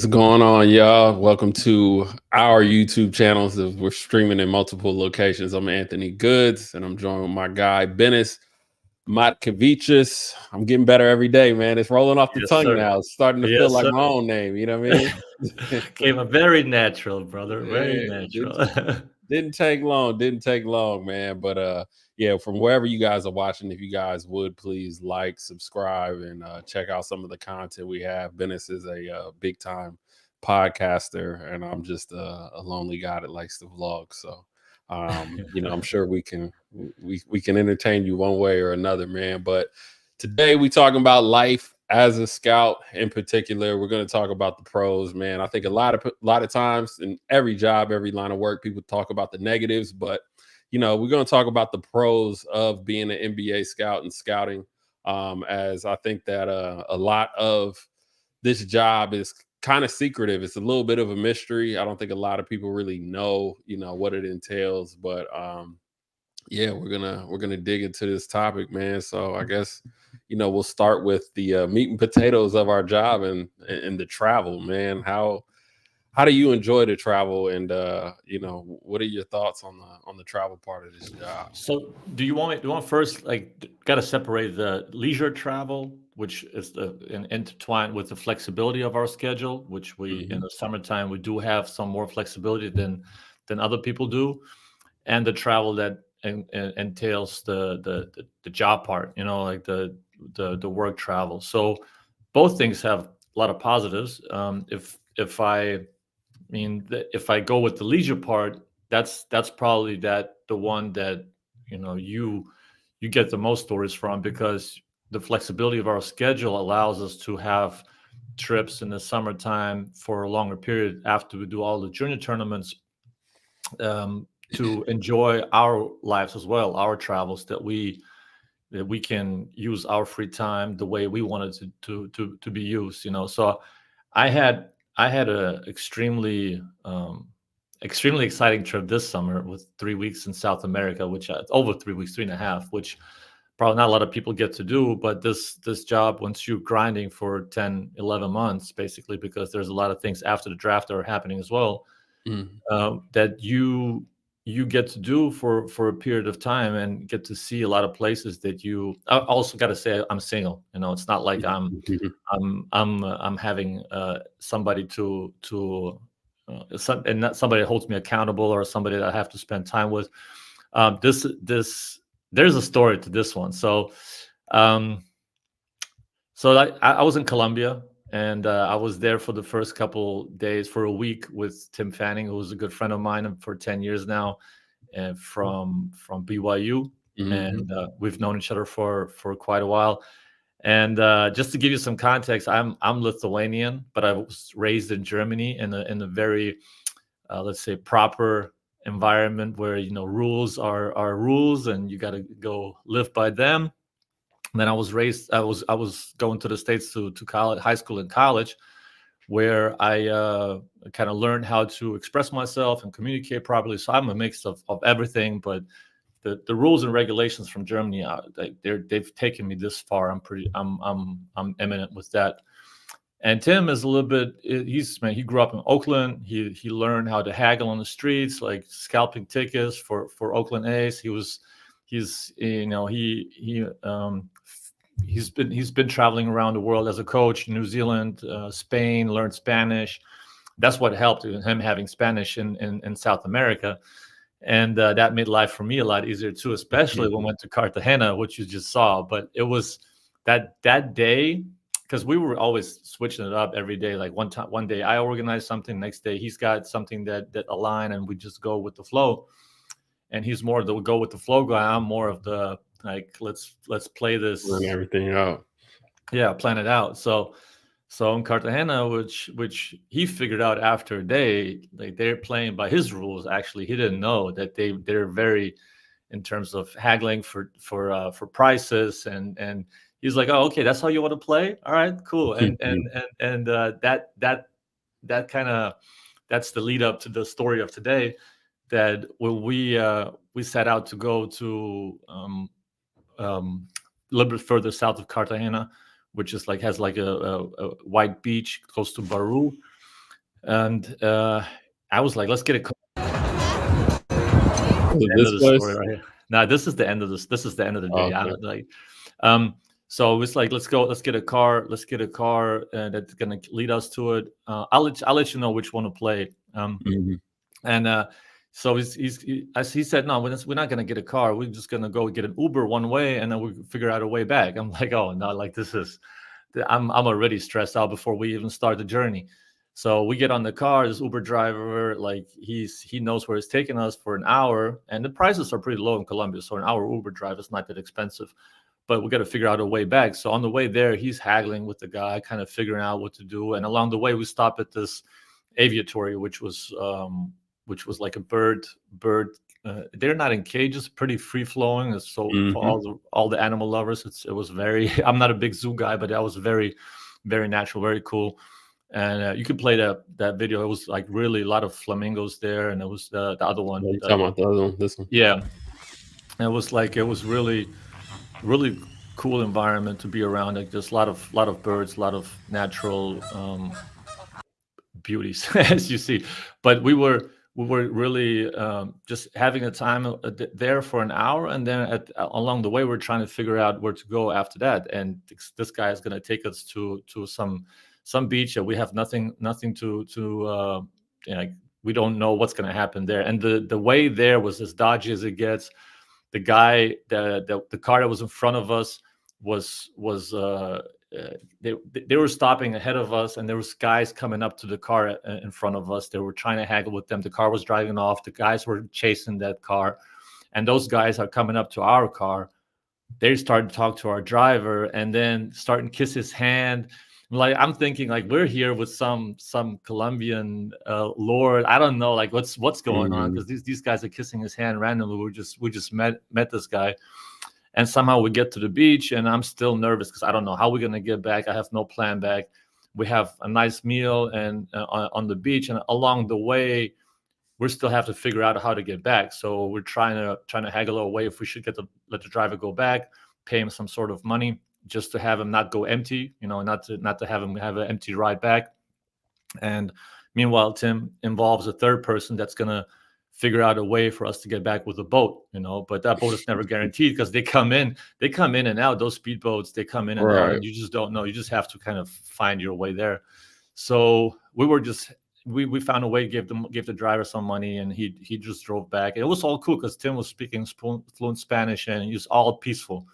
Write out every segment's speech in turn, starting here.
What's going on, y'all? Welcome to our YouTube channels. We're streaming in multiple locations. I'm Anthony Goods, and I'm joined with my guy, Benas, Matkevicius. I'm getting better every day, man. It's rolling off the Yes, tongue sir. now. It's starting to feel Yes, like sir. my own name. You know what I mean? Came a very natural, brother. Very Yeah, natural. didn't take long. Didn't take long, man. But yeah, from wherever you guys are watching, if you guys would please like, subscribe, and check out some of the content we have. Benes is a big time podcaster, and I'm just a lonely guy that likes to vlog. So I'm sure we can entertain you one way or another, man. But today we talking about life as a scout. In particular, we're going to talk about the pros, man. I think a lot of times in every job, every line of work, people talk about the negatives, but we're going to talk about the pros of being an NBA scout and scouting. As I think that a lot of this job is kind of secretive. It's a little bit of a mystery. I don't think a lot of people really know, what it entails. But yeah, we're gonna dig into this topic, man. So I guess we'll start with the meat and potatoes of our job and the travel, man. How do you enjoy the travel, and what are your thoughts on the travel part of this job? So, do you want first, like, got to separate the leisure travel, which is intertwined with the flexibility of our schedule, which we in Hmm. the summertime we do have some more flexibility than other people do, and the travel that entails the job part, like the work travel. So, both things have a lot of positives. If I go with the leisure part, that's probably the one that you get the most stories from, because the flexibility of our schedule allows us to have trips in the summertime for a longer period after we do all the junior tournaments, to enjoy our lives as well, our travels, that we can use our free time the way we wanted to be used. So I had I had a extremely exciting trip this summer with 3 weeks in South America, which over 3 weeks, 3.5, which probably not a lot of people get to do. But this job, once you're grinding for 10, 11 months, basically, because there's a lot of things after the draft that are happening as well, Mm. that you get to do for a period of time, and get to see a lot of places that you. I also got to say, I'm single. It's not like I'm having somebody and not somebody that holds me accountable, or somebody that I have to spend time with. This There's a story to this one. Um, I was in Colombia, and I was there for the first couple days, for a week, with Tim Fanning, who's a good friend of mine for 10 years now, and from BYU, Hmm. and we've known each other for quite a while. And just to give you some context, I'm Lithuanian, but I was raised in Germany, in a very, let's say, proper environment, where rules are rules, and you got to go live by them. And then I was going to the States to college, high school and college, where I kind of learned how to express myself and communicate properly. So I'm a mix of everything, but the rules and regulations from Germany, they've taken me this far. I'm eminent with that. And Tim is a little bit. He grew up in Oakland. He learned how to haggle on the streets, like scalping tickets for Oakland A's. He's he's been traveling around the world as a coach, New Zealand, Spain, learned Spanish. That's what helped him, having Spanish in South America. And that made life for me a lot easier too, especially when we went to Cartagena, which you just saw. But it was that day, because we were always switching it up every day. Like one day I organized something, next day he's got something that align, and we just go with the flow. And he's more of the go with the flow guy. I'm more of the, like, let's play Run this, everything out. yeah, plan it out. So in Cartagena, which he figured out after a day, like, they're playing by his rules. Actually, he didn't know that they're very, in terms of haggling for prices, and he's like, oh, okay, that's how you want to play. All right, cool. And that kind of, that's the lead up to the story of today. That when we set out to go to, a little bit further south of Cartagena, which is like, has like a white beach close to Baru. And I was like, let's get it. Was it End of this the story place? right here. Now this is the end of this. This is the end of the Oh, day. I okay. don't like. So it's like, let's go. Let's get a car. Let's get a car that's gonna lead us to it. I'll let you know which one to play. Mhm. And so as he said, no, we're not gonna get a car. We're just gonna go get an Uber one way, and then we figure out a way back. I'm like, oh no, like this is. I'm already stressed out before we even start the journey. So we get on the car. This Uber driver, like he knows where he's taking us for an hour, and the prices are pretty low in Colombia. So an hour Uber drive is not that expensive, but we got to figure out a way back. So on the way there, he's haggling with the guy, kind of figuring out what to do. And along the way, we stop at this aviatory, which was like a bird. They're not in cages, pretty free flowing. So for Mhm. all the animal lovers, it was very. I'm not a big zoo guy, but that was very natural, very cool. And you could play that video. It was like really a lot of flamingos there, and it was the other one. Oh, you talking about the other one? This one? Yeah, it was like, it was really cool environment to be around. Like just a lot of birds, a lot of natural beauties as you see. But we were really just having a time there for an hour, and then along the way we're trying to figure out where to go after that. And this guy is going to take us to some beach that we have nothing to like, we don't know what's going to happen there. And the way there was as dodgy as it gets. The guy, the car that was in front of us was they were stopping ahead of us, and there was guys coming up to the car in front of us. They were trying to haggle with them. The car was driving off. The guys were chasing that car, and those guys are coming up to our car. They started to talk to our driver, and then starting to kiss his hand. Like, I'm thinking, like, we're here with some Colombian lord. I don't know, like, what's going on, Mhm. because these guys are kissing his hand randomly. We just met this guy, and somehow we get to the beach, and I'm still nervous because I don't know how we're gonna get back. I have no plan back. We have a nice meal and on the beach, and along the way we still have to figure out how to get back. So we're trying to haggle our way if we should let the driver go back, pay him some sort of money just to have him not go empty, not to have him have an empty ride back. And meanwhile, Tim involves a third person that's gonna figure out a way for us to get back with a boat, but that boat is never guaranteed because they come in and out. Those speedboats, they come in and out, Right. and you just don't know. You just have to kind of find your way there. So we found a way, gave the driver some money, and he just drove back. It was all cool because Tim was speaking fluent Spanish, and he was all peaceful.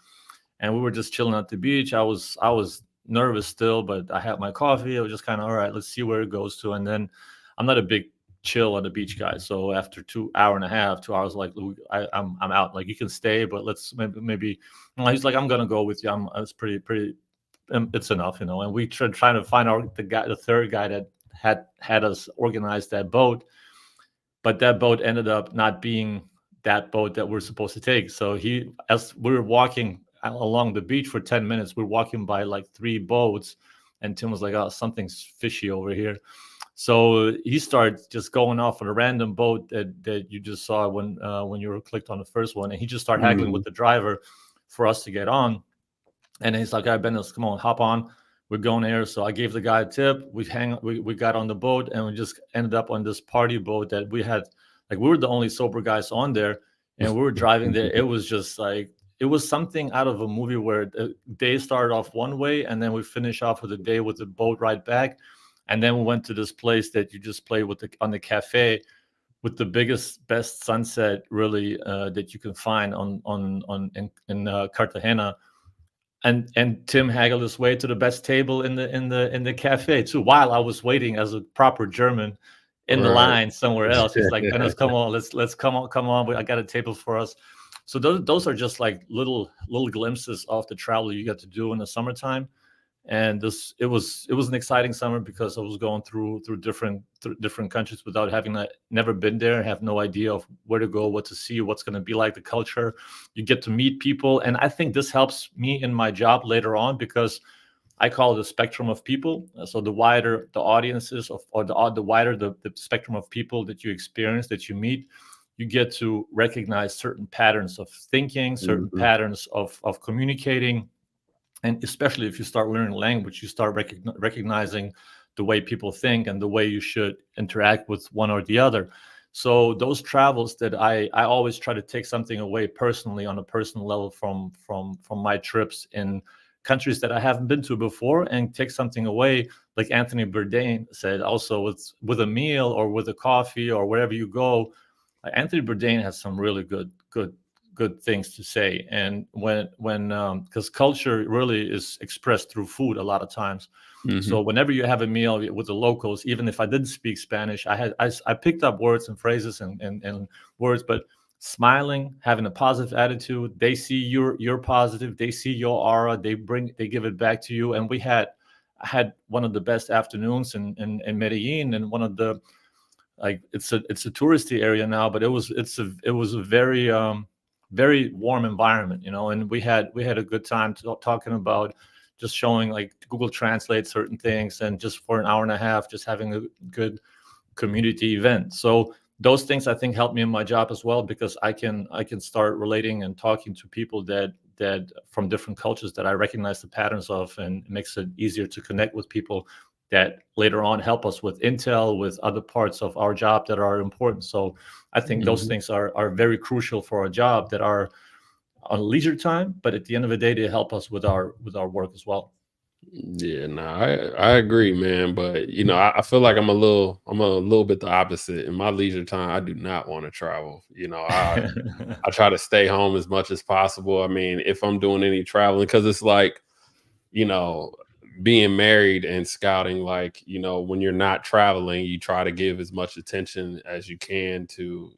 And we were just chilling at the beach. I was nervous still, but I had my coffee. I was just kind of, all right, let's see where it goes to. And then I'm not a big chill on the beach guy, so after 2 hour and a half, 2 hours, like, I'm out. Like, you can stay, but let's maybe. He's like, I'm gonna go with you. It's pretty. It's enough. And we trying to find the third guy that had us organize that boat, but that boat ended up not being that boat that we're supposed to take. So as we were walking along the beach for 10 minutes, we're walking by like three boats, and Tim was like, oh, something's fishy over here. So he started just going off on a random boat that you just saw when you were clicked on the first one, and he just started haggling Mhm. with the driver for us to get on. And he's like, "All right, Benas, come on, hop on. We're going here." So I gave the guy a tip. We got on the boat, and we just ended up on this party boat that we had. Like, we were the only sober guys on there, and we were driving there. It was just like, it was something out of a movie where the day started off one way, and then we finish off with a day with the boat ride back. And then we went to this place that you just play with on the cafe, with the biggest, best sunset really that you can find in Cartagena. And Tim haggled his way to the best table in the cafe too, while I was waiting as a proper German in the Right. line somewhere else. He's like, Dennis, come on, let's come on. I got a table for us. So those are just like little glimpses of the travel you get to do in the summertime. And it was an exciting summer because I was going through different countries without having never been there, have no idea of where to go, what to see, what's going to be like, the culture. You get to meet people, and I think this helps me in my job later on, because I call it a spectrum of people. So the wider the audiences or the wider the spectrum of people that you experience, that you meet, you get to recognize certain patterns of thinking, certain Mhm. patterns of communicating. And especially if you start learning language, you start recognizing the way people think and the way you should interact with one or the other. So those travels that I always try to take something away personally on a personal level from my trips in countries that I haven't been to before, and take something away, like Anthony Bourdain said, also with a meal or with a coffee or wherever you go. Anthony Bourdain has some really good things to say. And when because culture really is expressed through food a lot of times. So Hmm. whenever you have a meal with the locals, even if I didn't speak Spanish, I picked up words and phrases and words. But smiling, having a positive attitude, they see you're positive, they see your aura, they give it back to you. And I had one of the best afternoons in Medellin, and one of the, like, it's a touristy area now, but it was a very very warm environment, and we had a good time talking about, just showing, like, Google Translate certain things, and just for an hour and a half just having a good community event. So those things, I think, help me in my job as well, because I can start relating and talking to people that from different cultures that I recognize the patterns of, and it makes it easier to connect with people that later on help us with intel, with other parts of our job that are important. So I think those Hmm. things are very crucial for a job, that are on leisure time, but at the end of the day, they help us with our work as well. Yeah, no, I agree, man. But I feel like I'm a little bit the opposite. In my leisure time, I do not want to travel. I try to stay home as much as possible. I mean, if I'm doing any traveling, because it's like, you know, being married and scouting, like, when you're not traveling, you try to give as much attention as you can to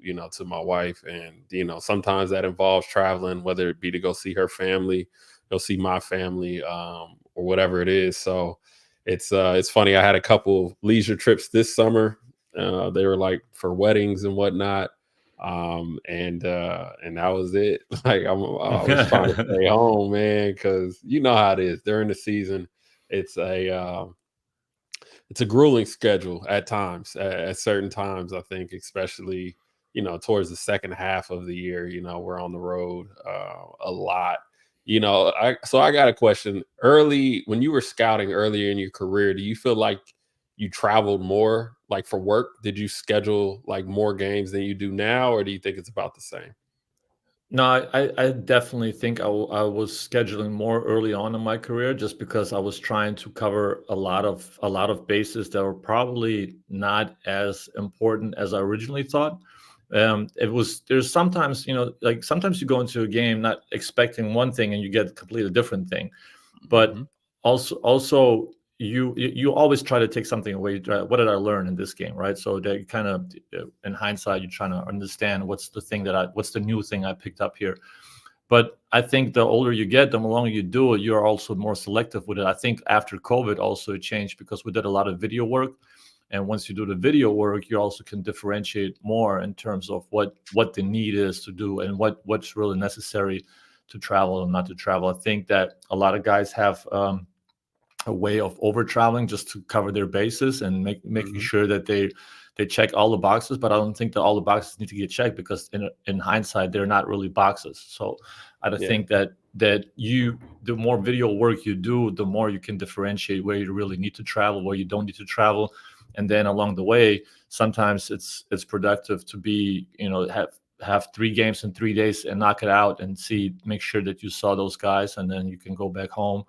my wife. And, sometimes that involves traveling, whether it be to go see her family, go see my family, or whatever it is. So it's funny. I had a couple of leisure trips this summer. They were like for weddings and whatnot. And that was it. Like I was trying to stay home, man, because you know how it is during the season. It's a grueling schedule at times, at certain times. I think, especially towards the second half of the year, we're on the road a lot. I got a question. Early, when you were scouting earlier in your career, do you feel like you traveled more, like for work? Did you schedule like more games than you do now, or do you think it's about the same? No, I definitely think I was scheduling more early on in my career, just because I was trying to cover a lot of bases that were probably not as important as I originally thought. There's sometimes, like, sometimes you go into a game not expecting one thing and you get a completely different thing. But Hmm. also you always try to take something away. What did I learn in this game, right? So that you kind of, in hindsight, you're trying to understand what's the new thing I picked up here. But I think the older you get, the longer you do it, you're also more selective with it. I think after COVID also it changed, because we did a lot of video work. And once you do the video work, you also can differentiate more in terms of what the need is to do, and what's really necessary to travel and not to travel. I think that a lot of guys have a way of over traveling just to cover their bases, and making Hmm. sure that they check all the boxes. But I don't think that all the boxes need to get checked, because in hindsight, they're not really boxes. So I don't Yeah. think that the more video work you do, the more you can differentiate where you really need to travel, where you don't need to travel. And then along the way, sometimes it's productive to be, have 3 games in 3 days and knock it out, and make sure that you saw those guys, and then you can go back home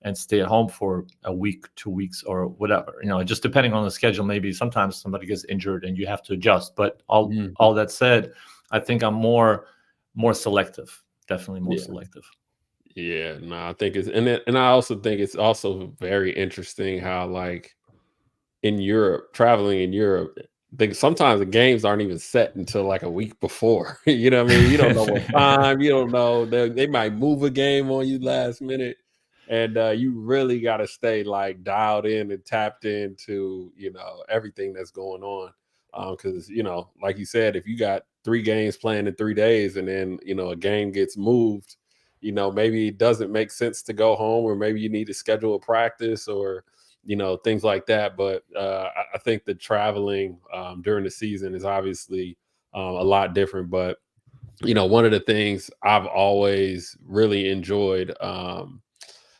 and stay at home for a week, 2 weeks, or whatever. Just depending on the schedule. Maybe sometimes somebody gets injured and you have to adjust. But all Mhm. that said, I think I'm more selective. Definitely more Yeah. selective. Yeah. No, I think and I also think it's also very interesting how, like, in Europe, traveling in Europe, think sometimes the games aren't even set until like a week before. You know what I mean? You don't know what time, you don't know. They might move a game on you last minute. And you really got to stay like dialed in and tapped into, everything that's going on. Because, like you said, if you got 3 games playing in 3 days and then, a game gets moved, maybe it doesn't make sense to go home, or maybe you need to schedule a practice, or things like that. But I think the traveling during the season is obviously a lot different. But one of the things I've always really enjoyed,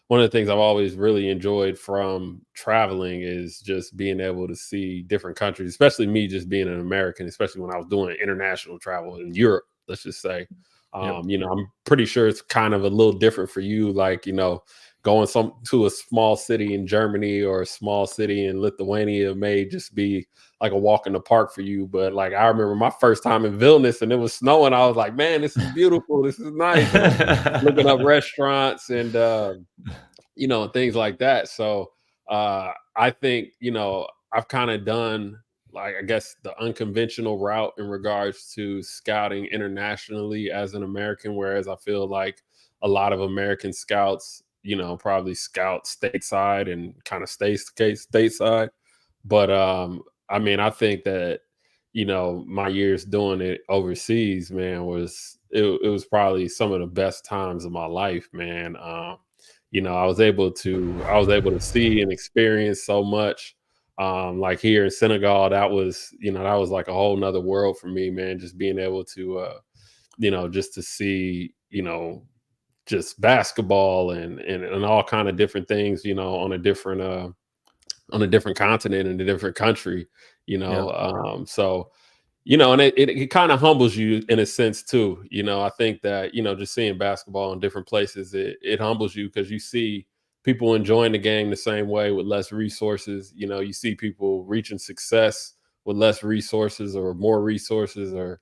one of the things I've always really enjoyed from traveling is just being able to see different countries, especially me just being an American, especially when I was doing international travel in Europe, let's just say. Yep. I'm pretty sure it's kind of a little different for you, like, going some to a small city in Germany or a small city in Lithuania may just be like a walk in the park for you. But like I remember my first time in Vilnius and it was snowing. I was like, man, this is beautiful. This is nice. And I'm looking up restaurants and and things like that. So I think, I've kind of done, like, I guess, the unconventional route in regards to scouting internationally as an American, whereas I feel like a lot of American scouts, probably scout stateside and kind of stay stateside. But I mean, I think that, my years doing it overseas, man, it was probably some of the best times of my life, man. I was able to see and experience so much. Like here in Senegal, that was like a whole nother world for me, man. Just being able to just to see, just basketball and all kind of different things, on a different continent in a different country, Yeah. so and it kind of humbles you in a sense too. I think that, just seeing basketball in different places, it humbles you because you see people enjoying the game the same way with less resources. You see people reaching success with less resources or more resources or,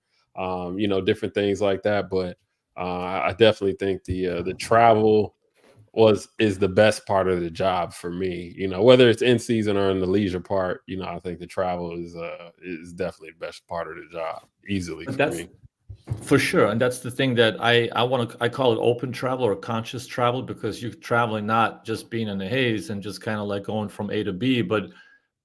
different things like that. But I definitely think the travel is the best part of the job for me. Whether it's in season or in the leisure part, I think the travel is definitely the best part of the job, easily But for that's me. for sure, and that's the thing that I call it open travel or conscious travel, because you're traveling not just being in the haze and just kind of like going from A to B, but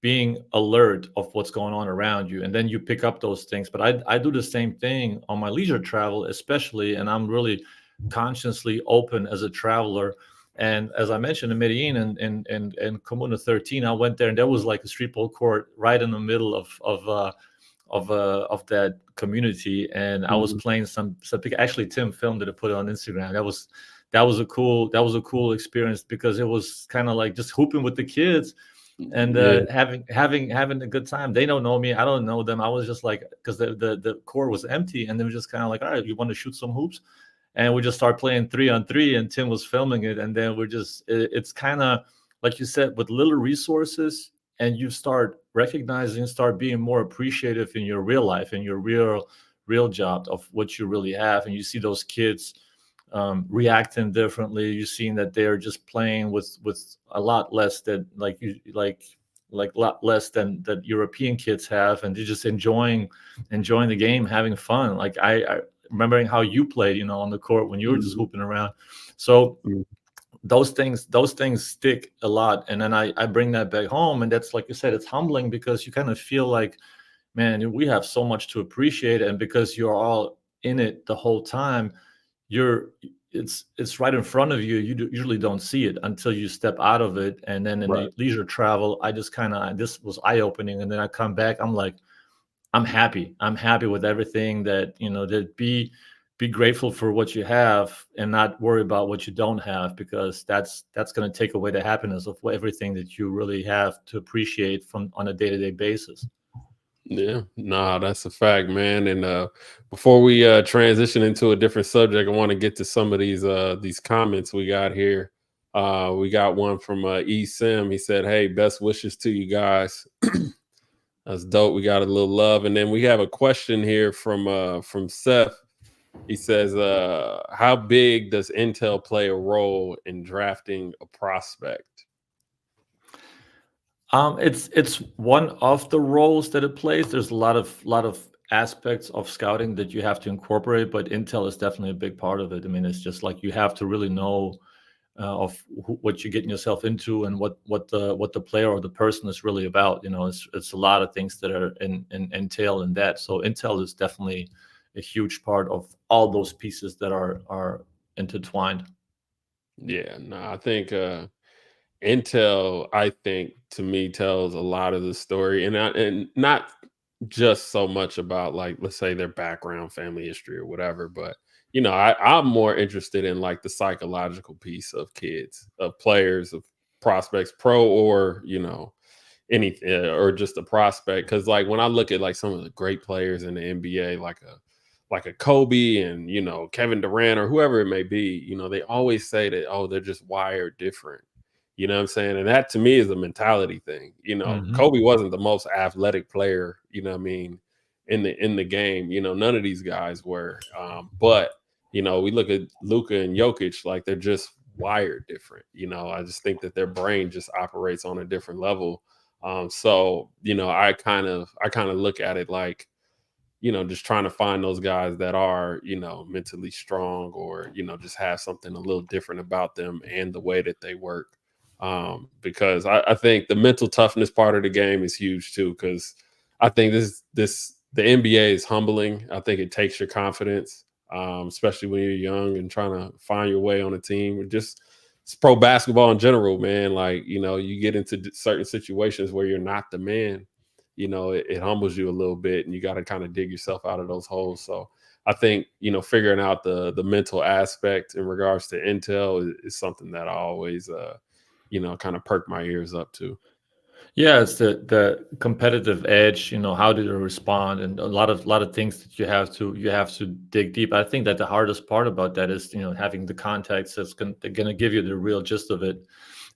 being alert of what's going on around you, and then you pick up those things. But I do the same thing on my leisure travel, especially, and I'm really consciously open as a traveler. And as I mentioned, in Medellin and Comuna 13, I went there, and there was like a street ball court right in the middle of that community, and I was Mhm. playing actually Tim filmed it and put it on Instagram. That was a cool experience, because it was kind of like just hooping with the kids and Yeah, having a good time. They don't know me, I don't know them. I was just like, because the court was empty, and they were just kind of like, all right, you want to shoot some hoops? And we just start playing 3-on-3, and Tim was filming it, and then it's kind of like you said, with little resources, and you start recognizing, start being more appreciative in your real life, in your real job of what you really have, and you see those kids reacting differently. You're seeing that they're just playing with a lot less that like you like a lot less than that European kids have, and they're just enjoying the game, having fun. Like I remembering how you played, on the court when you were just mhm, hooping around. So mhm, those things stick a lot, and then I bring that back home, and that's, like you said, it's humbling, because you kind of feel like, man, we have so much to appreciate, and because you're all in it the whole time, you're it's right in front of you. Usually don't see it until you step out of it. And then in right. the leisure travel, I just kind of, this was eye opening, and then I come back, I'm like, I'm happy with everything, that that be grateful for what you have, and not worry about what you don't have, because that's going to take away the happiness of everything that you really have to appreciate from on a day-to-day basis. Yeah, nah, that's a fact, man. And before we transition into a different subject, I want to get to some of these comments we got here. We got one from E Sim. He said, "Hey, best wishes to you guys." That's dope. We got a little love, and then we have a question here from Seth. He says, "How big does Intel play a role in drafting a prospect?" It's one of the roles that it plays. There's a lot of aspects of scouting that you have to incorporate, but Intel is definitely a big part of it. I mean, it's just like you have to really know of what you're getting yourself into, and what the player or the person is really about. It's a lot of things that are entail in that. So Intel is definitely a huge part of all those pieces that are intertwined. Yeah, no, I think Intel, I think, to me, tells a lot of the story, and not just so much about, like, let's say, their background, family history, or whatever, but I'm more interested in like the psychological piece of kids, of players, of prospects, pro or anything, or just a prospect. Because like when I look at like some of the great players in the NBA, like a Kobe and Kevin Durant or whoever it may be, they always say that, oh, they're just wired different. You know what I'm saying? And that to me is a mentality thing. Hmm. Kobe wasn't the most athletic player, what I mean, in the game. None of these guys were. But we look at Luca and Jokic, like they're just wired different. I just think that their brain just operates on a different level. So I kind of look at it like, just trying to find those guys that are, mentally strong or, just have something a little different about them and the way that they work. Because I think the mental toughness part of the game is huge too. Because I think the NBA is humbling. I think it takes your confidence, especially when you're young and trying to find your way on a team. Just it's pro basketball in general, man. Like you get into certain situations where you're not the man. It humbles you a little bit, and you got to kind of dig yourself out of those holes. So I think figuring out the mental aspect in regards to intel is something that I always kind of perk my ears up to. Yeah, it's the competitive edge. How do they respond, and a lot of things that you have to dig deep. I think that the hardest part about that is having the context that's gonna give you the real gist of it,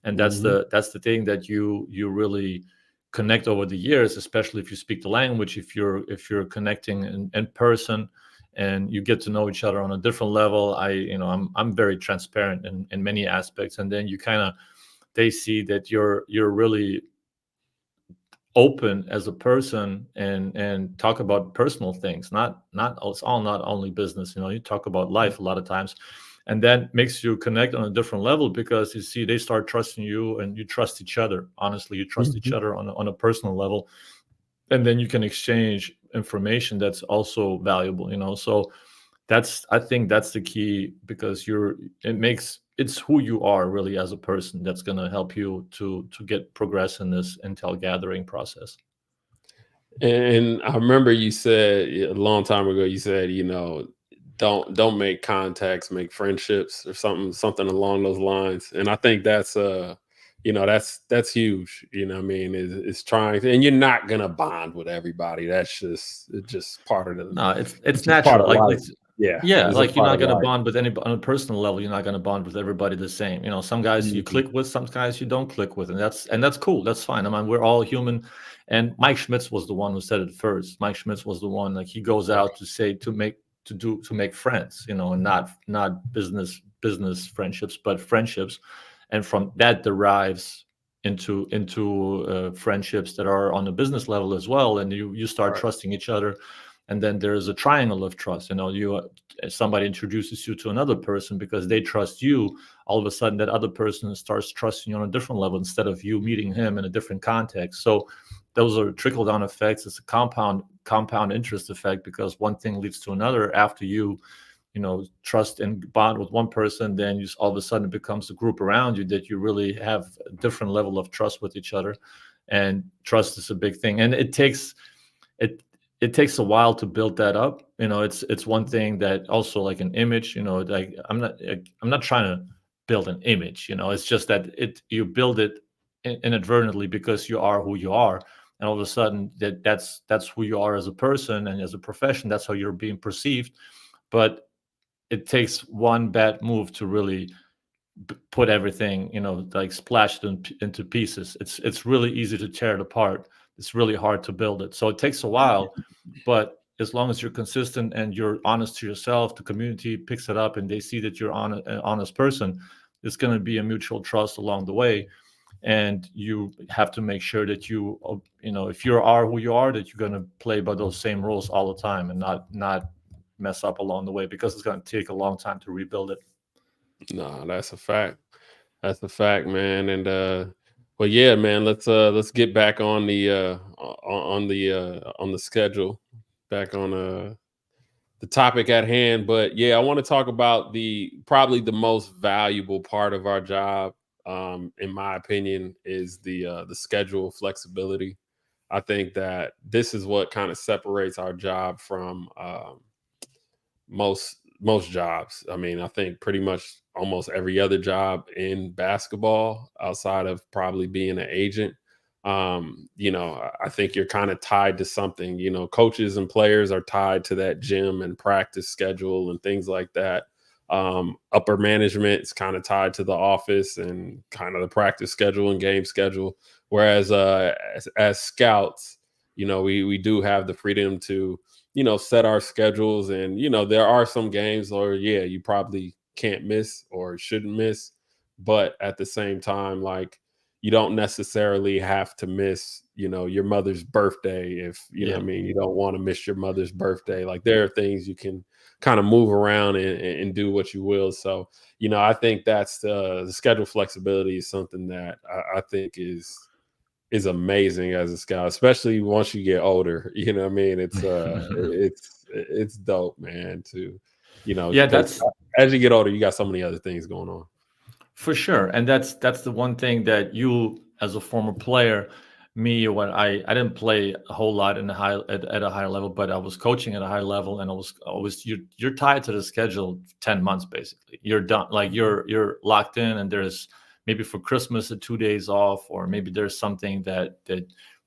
and that's Hmm. the thing that you really connect over the years, especially if you speak the language, if you're connecting in person, and you get to know each other on a different level. I'm very transparent in many aspects, and then you kind of they see that you're really open as a person, and talk about personal things, not it's all not only business. You talk about life a lot of times, and that makes you connect on a different level, because you see they start trusting you, and you trust each other. Honestly, you trust each Hmm. other on a personal level, and then you can exchange information that's also valuable. So I think that's the key, because it's who you are really as a person that's going to help you to get progress in this intel gathering process. And I remember you said a long time ago, you said, don't make contacts, make friendships or something along those lines. And I think that's huge. What I mean, is trying to, and you're not gonna bond with everybody. It's just part of the No, it's it's just part natural. of life. Yeah, Yeah, it's a like you're part not of gonna life. bond with anybody on a personal level. You're not gonna bond with everybody the same. Some guys you Mhm. click with, some guys you don't click with, and that's cool. That's fine. I mean, we're all human. And Mike Schmitz was the one who said it first. Mike Schmitz was the one, like, he goes Right. out to say to make friends, and not business friendships, but friendships, and from that derives into friendships that are on the business level as well, and you start Right. trusting each other, and then there's a triangle of trust. Somebody introduces you to another person because they trust you. All of a sudden that other person starts trusting you on a different level, instead of you meeting him in a different context. So those are trickle down effects. It's a compound interest effect, because one thing leads to another. After you trust and bond with one person, then all of a sudden it becomes a group around you that you really have a different level of trust with each other. And trust is a big thing, and it it takes a while to build that up. It's one thing that also, like an image. Like, I'm not trying to build an image. It's just that you build it inadvertently, because you are who you are, and all of a sudden that's who you are as a person, and as a profession, that's how you're being perceived. But it takes one bad move to really put everything, like, splashed into pieces. It's really easy to tear it apart. It's really hard to build it. So it takes a while, but as long as you're consistent and you're honest to yourself, the community picks it up and they see that you're an honest person. It's going to be a mutual trust along the way, and you have to make sure that if you are who you are, that you're going to play by those same rules all the time, and not mess up along the way, because it's going to take a long time to rebuild it. No, that's a fact. That's a fact, man. And well, yeah, man. Let's get back on the schedule, back on the topic at hand. But yeah, I want to talk about the probably the most valuable part of our job, in my opinion, is the schedule flexibility. I think that this is what kind of separates our job from most. most jobs. I mean, I think pretty much almost every other job in basketball outside of probably being an agent. I think you're kind of tied to something. Coaches and players are tied to that gym and practice schedule and things like that. Upper management is kind of tied to the office and kind of the practice schedule and game schedule. Whereas as scouts, we do have the freedom to set our schedules. And there are some games where, yeah, you probably can't miss or shouldn't miss, but at the same time, like, you don't necessarily have to miss your mother's birthday. If Yeah. what I mean, you don't want to miss your mother's birthday. Like, there are things you can kind of move around and do what you will. So I think that's the schedule flexibility is something that I think is amazing as a scout, especially once you get older. You know what I mean? It's dope, man, to Yeah, because that's as you get older, you got so many other things going on. for sure. And that's the one thing that you, as a former player, me, when I didn't play a whole lot in the at a higher level, but I was coaching at a high level, and I was always, you're tied to the schedule 10 months basically. You're done, like you're locked in, and there's maybe for Christmas 2 days off, or maybe there's something that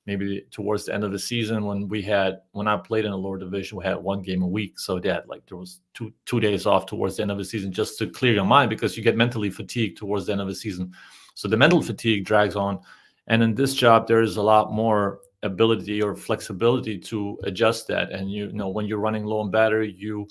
maybe towards the end of the season, when I played in the lower division, we had one game a week. So that, like, there was two days off towards the end of the season, just to clear your mind, because you get mentally fatigued towards the end of the season. So the mental fatigue drags on. And in this job, there is a lot more ability or flexibility to adjust that. And when you're running low on battery, you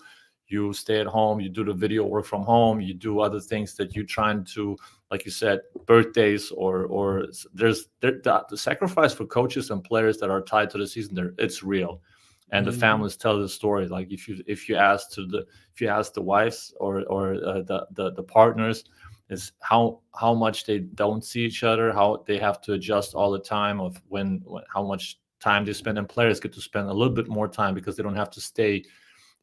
stay at home, you do the video work from home, you do other things that you're trying to, like you said, birthdays, or the sacrifice for coaches and players that are tied to the season there, it's real. And the Mhm. families tell the story. Like, if you ask the wives, or the partners, is how much they don't see each other, how they have to adjust all the time, of how much time they spend, and players get to spend a little bit more time because they don't have to stay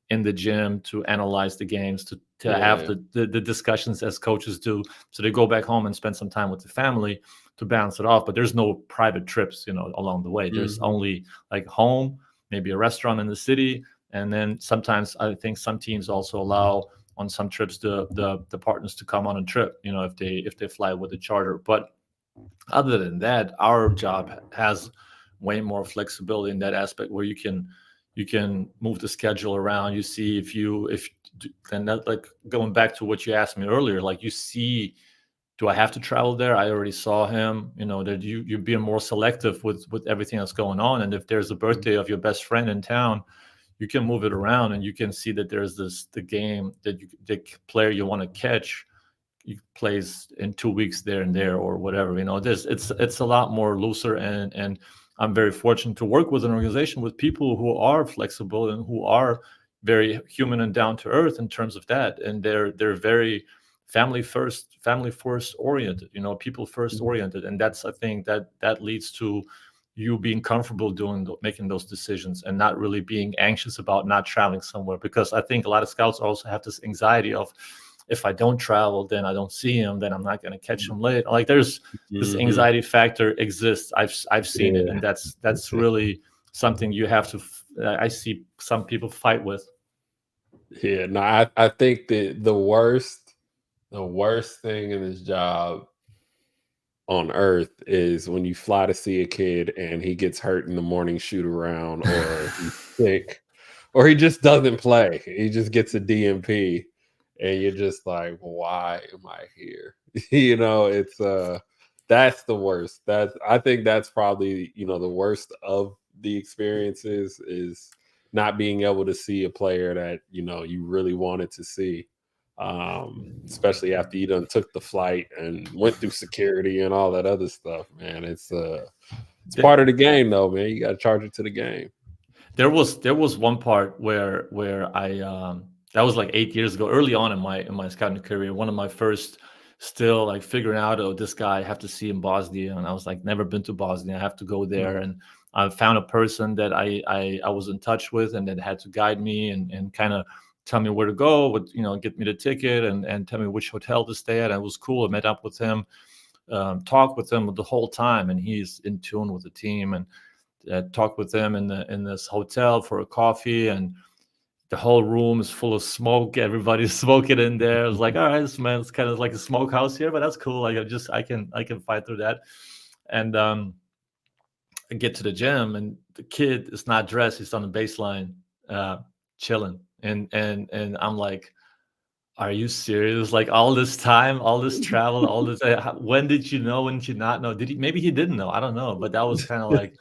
in the gym to analyze the games, to have Yeah. the discussions as coaches do. So they go back home and spend some time with the family to balance it off. But there's no private trips, along the way. There's Mhm. only, like, home, maybe a restaurant in the city, and then sometimes I think some teams also allow on some trips the partners to come on a trip. If they fly with a charter. But other than that, our job has way more flexibility in that aspect, where you can move the schedule around. You see, if and that, like, going back to what you asked me earlier, like, you see, do I have to travel there? I already saw him. That you're being more selective with everything that's going on. And if there's a birthday of your best friend in town, you can move it around, and you can see that there's the game that the player you want to catch, you plays in 2 weeks there and there, or whatever. There's it's a lot more looser. And I'm very fortunate to work with an organization with people who are flexible and who are very human and down to earth in terms of that. And they're very family first oriented, people first Mhm. oriented. And that's, I think, that leads to you being comfortable making those decisions, and not really being anxious about not traveling somewhere. Because I think a lot of scouts also have this anxiety of, if I don't travel, then I don't see him, then I'm not going to catch him late. Like, there's this Mhm. anxiety factor exists. I've seen it, Yeah. and that's really something you have to. I see some people fight with. Yeah. No, I think that the worst thing in this job on earth is when you fly to see a kid and he gets hurt in the morning shoot around, or he's sick, or he just doesn't play. He just gets a DMP, and you're just like, why am I here? That's the worst. I think that's probably, the worst of the experiences, is not being able to see a player that, you really wanted to see. Especially after you done took the flight and went through security and all that other stuff, man. It's There, part of the game though, man. You gotta charge it to the game. there was one part where I that was like 8 years ago, early on in my scouting career. One of my first, still, like, figuring out, oh, this guy, I have to see in Bosnia. And I was like, never been to Bosnia, I have to go there. Mhm. And I found a person that I was in touch with, and that had to guide me, and kind of tell me where to go, get me the ticket, and tell me which hotel to stay at. And it was cool. I met up with him, talked with him the whole time, and he's in tune with the team. And talked with him in this hotel for a coffee. And the whole room is full of smoke. Everybody's smoking in there. It's like, all right, this man, it's kind of like a smokehouse here, but that's cool. Like I can fight through that. And I get to the gym, and the kid is not dressed. He's on the baseline, uh, chilling, and I'm like, are you serious? Like all this time, all this travel, all this. When did you know? When did you not know? Did he? Maybe he didn't know. I don't know. But that was kind of like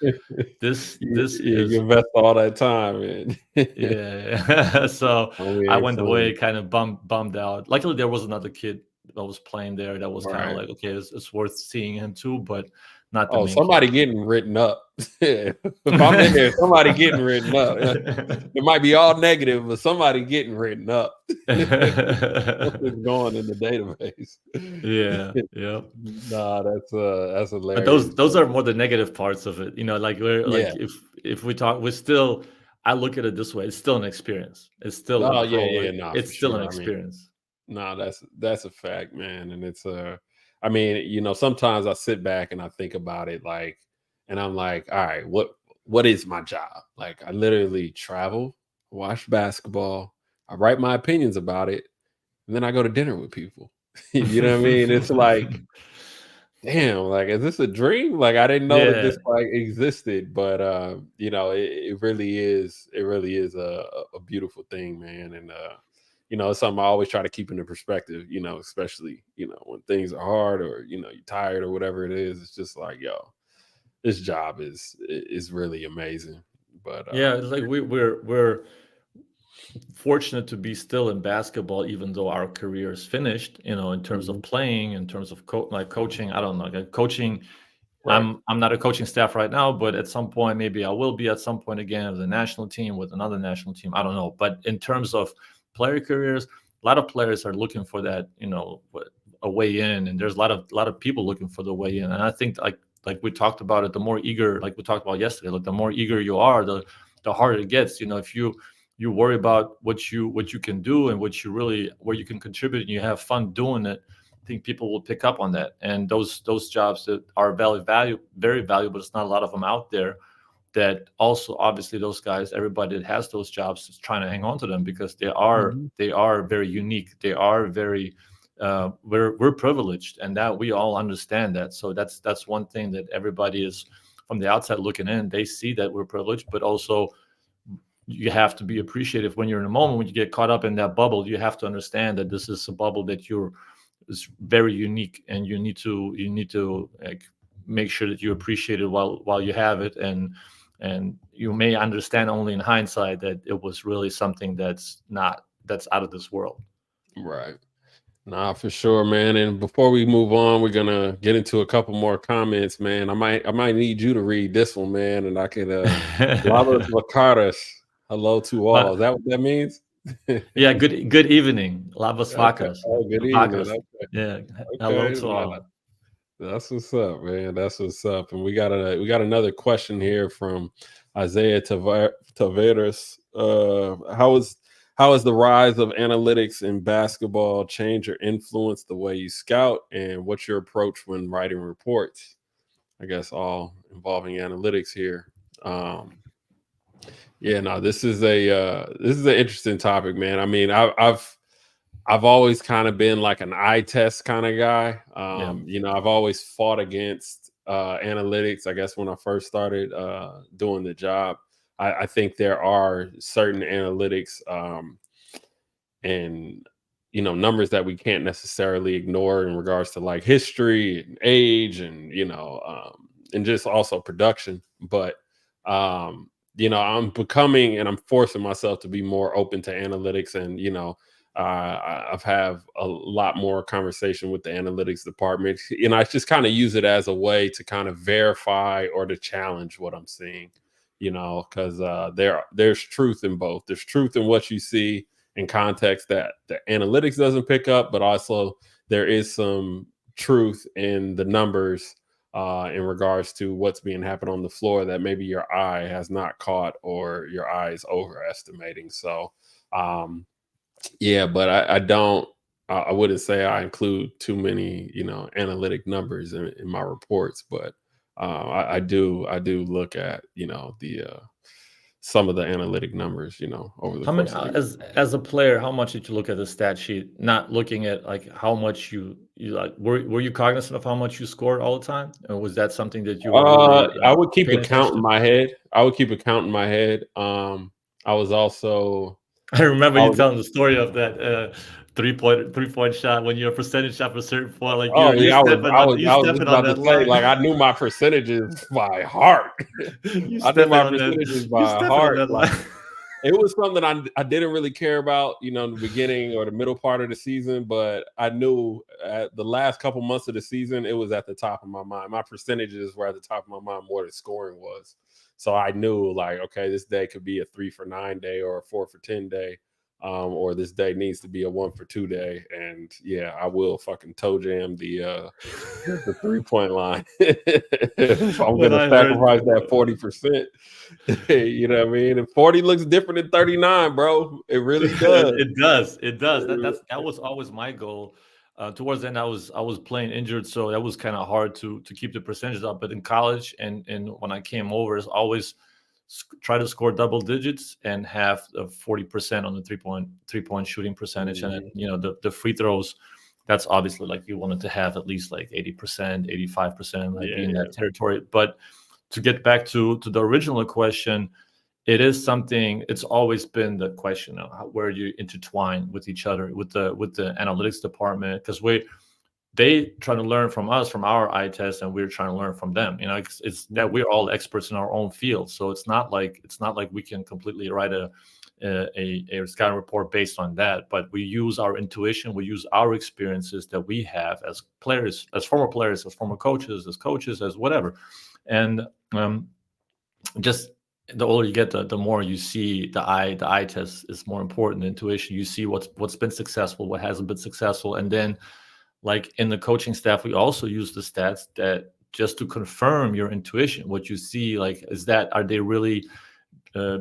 this. This You is invest all that time in. yeah. So Oh, yeah, I it's went away only kind of bummed out. Luckily, there was another kid that was playing there. That was kind of right. like, okay, it's worth seeing him too, but not the Oh, main kid. somebody getting written up. If I'm in there, somebody getting written up. It might be all negative, but somebody getting written up. Something's going in the database. Yeah, yeah. Nah, that's But hilarious. those are more the negative parts of it. Like we're Yeah. like if we talk, we're still. I look at it this way: it's still an experience. It's still a Oh, yeah, pro. yeah, Like nah, for it's still an sure. I mean, experience. nah, that's a fact, man. And it's I mean, sometimes I sit back and I think about it like, and I'm like, all right, what is my job? Like I literally travel, watch basketball, I write my opinions about it, and then I go to dinner with people. You know what I mean? It's like, damn, like, is this a dream? Like, I didn't know that Yeah, this like existed, but it really is a beautiful thing, man. And it's something I always try to keep into perspective, especially, when things are hard or, you're tired or whatever it is. It's just like, yo, this job is really amazing. But yeah. It's like we're fortunate to be still in basketball, even though our career is finished. In terms of mhm, playing, in terms of like coaching. I don't know, like coaching. right. I'm not a coaching staff right now, but at some point maybe I will be at some point again with a national team, with another national team. I don't know. But in terms of player careers, a lot of players are looking for that, a way in, and there's a lot of people looking for the way in. And I think like we talked about it, the more eager, like we talked about yesterday, like the more eager you are, the harder it gets. If you worry about what you can do and what you really where you can contribute and you have fun doing it, I think people will pick up on that. And those jobs that are very valuable. There's not a lot of them out there. That also, obviously, those guys, everybody that has those jobs is trying to hang on to them because they are Mhm. they are very unique. They are very we're privileged, and that we all understand that. So that's one thing that everybody is from the outside looking in. They see that we're privileged, but also you have to be appreciative when you're in a moment when you get caught up in that bubble. You have to understand that this is a bubble that you're is very unique, and you need to like make sure that you appreciate it while you have it, and you may understand only in hindsight that it was really something that's out of this world. Right. Nah, for sure, man. And before we move on, we're gonna get into a couple more comments, man. I might need you to read this one, man, and I can Lavas Vacaras. Hello to all. Is But that what that means? yeah, good evening, labas Okay. vacas, Oh, good evening. vacas. Okay. Yeah, hello Okay. to Nah, all. that's what's up, man. That's what's up. And we got another question here from Isaiah Taveras. How is the rise of analytics in basketball change or influence the way you scout? And what's your approach when writing reports? I guess all involving analytics here. Um, yeah, no, this is an interesting topic, man. I mean, I've always kind of been like an eye test kind of guy. Yeah, I've always fought against analytics. I guess when I first started doing the job, I think there are certain analytics and numbers that we can't necessarily ignore in regards to like history and age and and just also production. But I'm becoming and I'm forcing myself to be more open to analytics, and I've have a lot more conversation with the analytics department. I just kind of use it as a way to kind of verify or to challenge what I'm seeing. Because there's truth in both. There's truth in what you see in context that the analytics doesn't pick up, but also there is some truth in the numbers in regards to what's being happened on the floor that maybe your eye has not caught or your eye is overestimating. So, yeah, but I don't. I wouldn't say I include too many, analytic numbers in my reports, but I do look at, the some of the analytic numbers, over the How many course of the year. as a player, how much did you look at the stat sheet, not looking at like how much you like were you cognizant of how much you scored all the time? Or was that something that you were really I would keep a paying count attention in to? my head. I would keep a count in my head. I was also I remember I you was telling the story of that 3-point shot when your percentage shot for a certain point, like oh you yeah, stepping I was just stepping on about to that say, line. like, I knew my percentages by heart. you I knew stepping my on that percentages you by stepping on heart. that Like, line. it was something I didn't really care about, in the beginning or the middle part of the season, but I knew at the last couple months of the season, it was at the top of my mind. My percentages were at the top of my mind more than scoring was. So I knew, like, okay, this day could be a 3 for 9 day or a 4 for 10 day. Or this day needs to be a 1 for 2 day. And yeah, I will fucking toe jam the 3 point line. If I'm When gonna I heard sacrifice that 40%, you know what I mean? And 40 looks different than 39, bro. It really does. it does. That was always my goal. Towards the end, I was playing injured, so that was kind of hard to keep the percentages up. But in college and when I came over, it's always try to score double digits and have 40% on the three point shooting percentage, and then Mhm. the free throws. That's obviously like you wanted to have at least like 80%, 85%, like be in Yeah. that territory. But to get back to the original question, it is something. It's always been the question of where you intertwine with each other with the analytics department, because they try to learn from us from our eye test, and we're trying to learn from them. It's that Mhm. we're all experts in our own field, so it's not like we can completely write a scouting report based on that. But we use our intuition, we use our experiences that we have as players, as former players, as former coaches, as coaches, as whatever. And um, just the older you get, the more you see. The eye test is more important than intuition. You see what's been successful, what hasn't been successful, and then like in the coaching staff, we also use the stats that just to confirm your intuition. What you see, like, is that are they really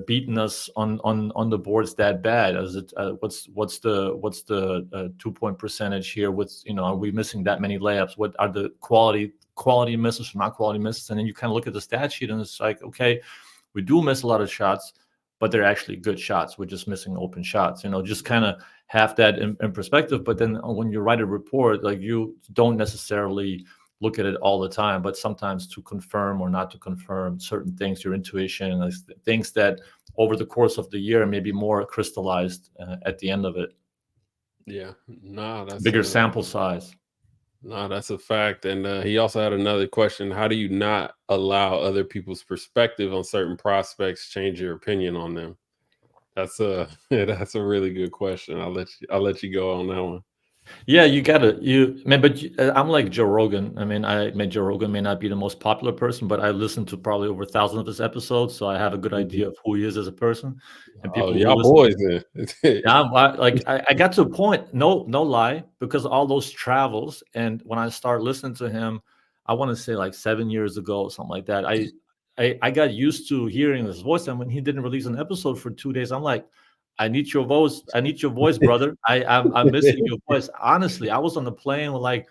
beating us on the boards that bad? Is it what's the 2 point percentage here? Are we missing that many layups? What are the quality misses or not quality misses? And then you kind of look at the stat sheet, and it's like, okay, we do miss a lot of shots, but they're actually good shots. We're just missing open shots. Just kind of have that in perspective. But then when you write a report, like, you don't necessarily look at it all the time, but sometimes to confirm or not to confirm certain things, your intuition, like things that over the course of the year may be more crystallized at the end of it, Yeah. Nah, that's bigger a sample size. nah, that's a fact. And he also had another question. How do you not allow other people's perspective on certain prospects change your opinion on them? That's a that's a really good question. I'll let you go on that one. Yeah, you gotta you man, but I'm like Joe Rogan. Joe Rogan may not be the most popular person, but I listened to probably over 1,000 of his episodes, so I have a good Mhm. idea of who he is as a person. And Oh, people who y'all listen, boys then. yeah, I got to a point, no lie, because all those travels, and when I started listening to him, I want to say like 7 years ago, or something like that. I got used to hearing his voice, and when he didn't release an episode for 2 days, I'm like, I need your voice. I need your voice, brother. I'm missing your voice. Honestly, I was on the plane with like,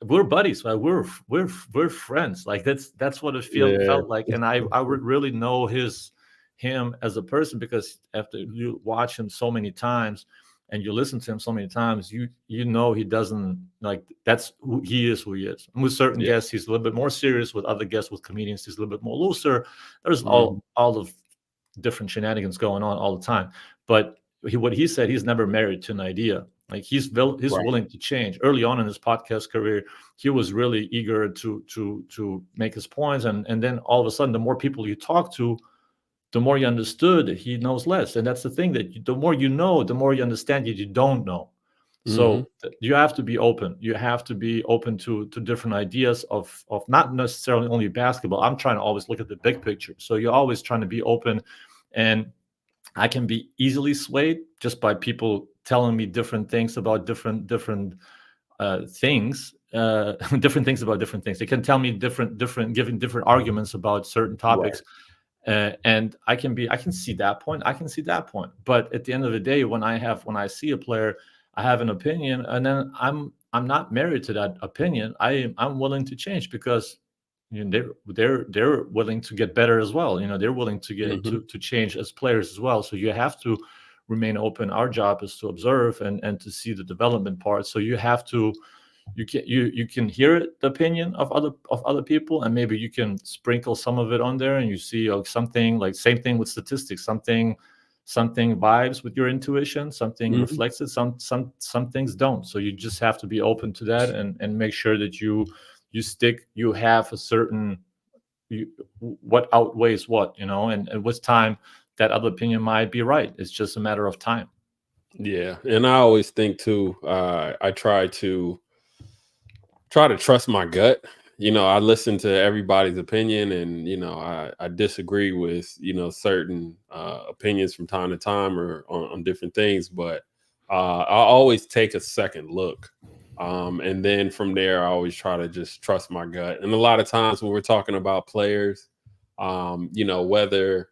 we're buddies, right? We're friends. Like that's what it Yeah. felt like, and I would really know him as a person, because after you watch him so many times and you listen to him so many times, you know he doesn't like that's who he is. Who he is. And with certain Yeah. guests, he's a little bit more serious. With other guests, with comedians, he's a little bit more looser. There's Mhm. all of different shenanigans going on all the time. But what he said, he's never married to an idea. Like he's Right. willing to change. Early on in his podcast career, he was really eager to make his points, and then all of a sudden, the more people you talk to, the more you understood that he knows less. And that's the thing, that the more you know, the more you understand that you don't know. Mhm. So you have to be open. You have to be open to different ideas of not necessarily only basketball. I'm trying to always look at the big picture. So you're always trying to be open, and I can be easily swayed just by people telling me different things about different things, different things about different things. They can tell me giving different arguments about certain Right. topics, and I can see that point. I can see that point. But at the end of the day, when I see a player, I have an opinion, and then I'm not married to that opinion. I'm willing to change, because you know, they're willing to get better as well. You know, they're willing to get Hmm. to change as players as well. So you have to remain open. Our job is to observe and to see the development part. So you have to, you can hear the opinion of other people, and maybe you can sprinkle some of it on there, and you see something like, same thing with statistics, something vibes with your intuition, something Hmm. reflects it, some things don't. So you just have to be open to that, and make sure that you have a certain, you, what outweighs what, you know, and with time that other opinion might be right. It's just a matter of time. Yeah, and I always think too. I try to trust my gut. I listen to everybody's opinion, and I disagree with certain opinions from time to time or on different things, but I always take a second look. And then from there, I always try to just trust my gut. And a lot of times when we're talking about players, whether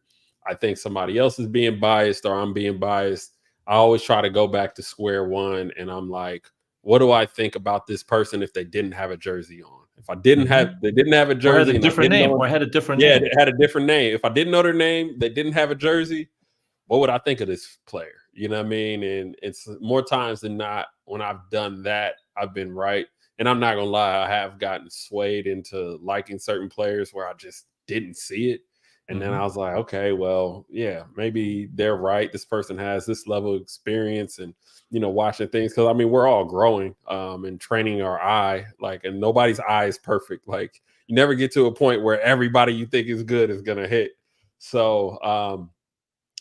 I think somebody else is being biased or I'm being biased, I always try to go back to square one, and I'm like, what do I think about this person if they didn't have a jersey on? If I didn't have, Hmm. they didn't have a Or had a jersey, and I different didn't name, know, or had a different yeah, name. it had a different name. If I didn't know their name, they didn't have a jersey. What would I think of this player? You know what I mean? And it's more times than not when I've done that, I've been right. And I'm not gonna lie, I have gotten swayed into liking certain players where I just didn't see it. And then I Hmm. was like, okay, well, yeah, maybe they're right. This person has this level of experience and watching things. Cause I mean, we're all growing and training our eye, like, and nobody's eye is perfect. Like you never get to a point where everybody you think is good is gonna hit. So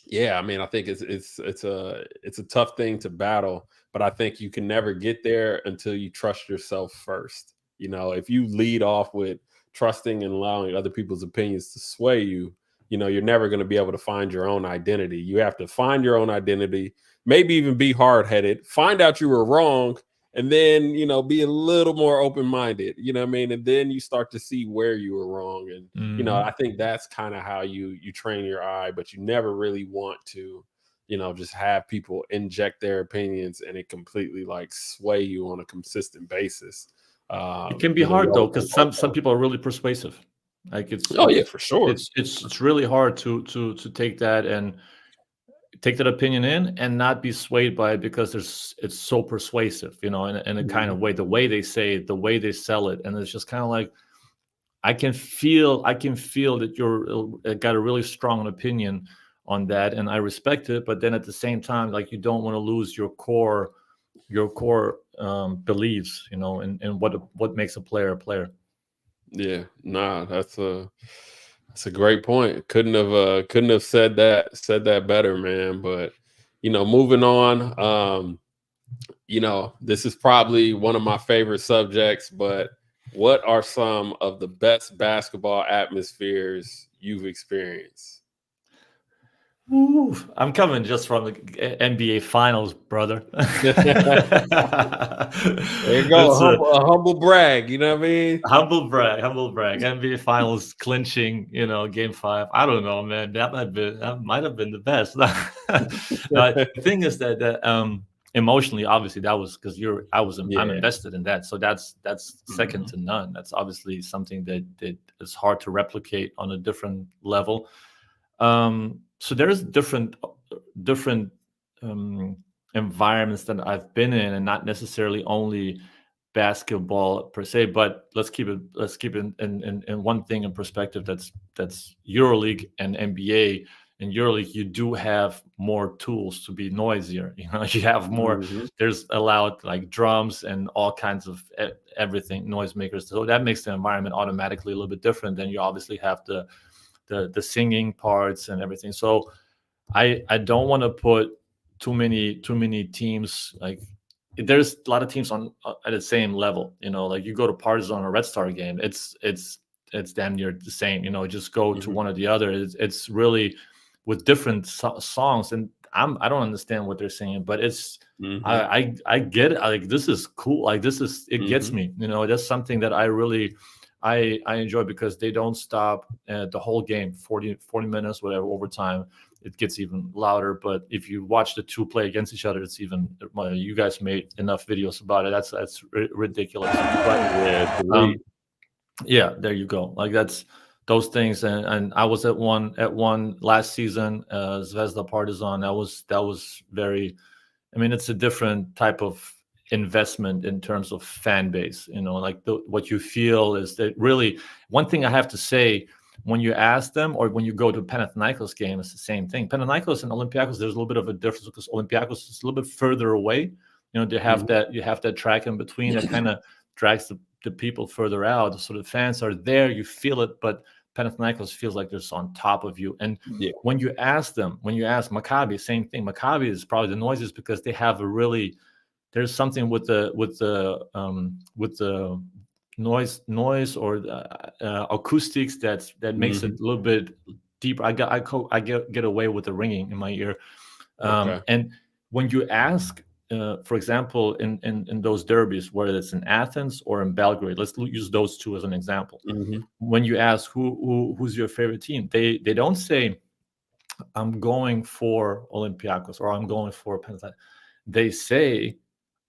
yeah, I mean, I think it's a tough thing to battle, but I think you can never get there until you trust yourself first. If you lead off with trusting and allowing other people's opinions to sway you, you're never going to be able to find your own identity. You have to find your own identity, maybe even be hard headed, find out you were wrong, and then be a little more open minded. You know what I mean? And then you start to see where you were wrong, and Hmm. I think that's kind of how you train your eye, but you never really want to, just have people inject their opinions and it completely like sway you on a consistent basis. It can be You hard though, always want because both some of people are really persuasive. Like them. Oh yeah, for sure. it's really hard to take that opinion in and not be swayed by it, because it's so persuasive, you know, in a kind Mhm. of way, the way they say it, the way they sell it, and it's just kind of like, I can feel that you're got a really strong opinion on that, and I respect it. But then at the same time, like, you don't want to lose your core beliefs, you know, and what makes a player a player. Yeah, nah, that's a great point. Couldn't have said that better, man. But moving on. This is probably one of my favorite subjects, but what are some of the best basketball atmospheres you've experienced? Ooh, I'm coming just from the NBA Finals, brother. There you go, It's a humble brag. You know what I mean? humble brag, humble brag. NBA Finals clinching, you know, Game 5. I don't know, man. That might have been the best. No, the thing is that emotionally, obviously, that was because I'm Yeah. invested in that, so that's second Mhm. to none. That's obviously something that is hard to replicate on a different level. So there's different um, environments that I've been in, and not necessarily only basketball per se. But let's keep it in one thing in perspective. That's EuroLeague and NBA. In EuroLeague, you do have more tools to be noisier. You know, you have more. Mhm. There's allowed like drums and all kinds of everything, noisemakers. So that makes the environment automatically a little bit different. Then you obviously have the singing parts and everything. So I don't want to put too many teams, like, there's a lot of teams on at the same level. You know, like, you go to Partizan or Red Star game, it's damn near the same. You know, just go to Mhm. one or the other. It's really with different songs, and I don't understand what they're singing, but it's Mhm. I get it. Like, this is cool. Like, this is, it gets Mhm. me. You know, that's something that I really I enjoy, because they don't stop the whole game, 40 minutes, whatever, overtime. It gets even louder. But if you watch the two play against each other, it's even, well, you guys made enough videos about it. That's ridiculous. But Yeah, it's um, elite. Yeah, there you go. Like that's those things, and I was at one last season, Zvezda Partizan. That was very. I mean, it's a different type of investment in terms of fan base. Like what you feel is that really one thing I have to say when you ask them or when you go to Panathinaikos game, it's the same thing. Panathinaikos and Olympiacos, there's a little bit of a difference because Olympiacos is a little bit further away. They have Mhm. that you have that track in between that kind of drags the people further out. So the fans are there, you feel it, but Panathinaikos feels like they're on top of you. And Yeah. when you ask Maccabi, same thing. Maccabi is probably the noisiest because they have a really there's something with the noise or acoustics that makes it Mhm. a little bit deeper. I get away with the ringing in my ear, Okay. and when you ask, for example, in those derbies, whether it's in Athens or in Belgrade, let's use those two as an example. Mhm. When you ask who's your favorite team, they don't say I'm going for Olympiacos or I'm going for Panathinaikos. They say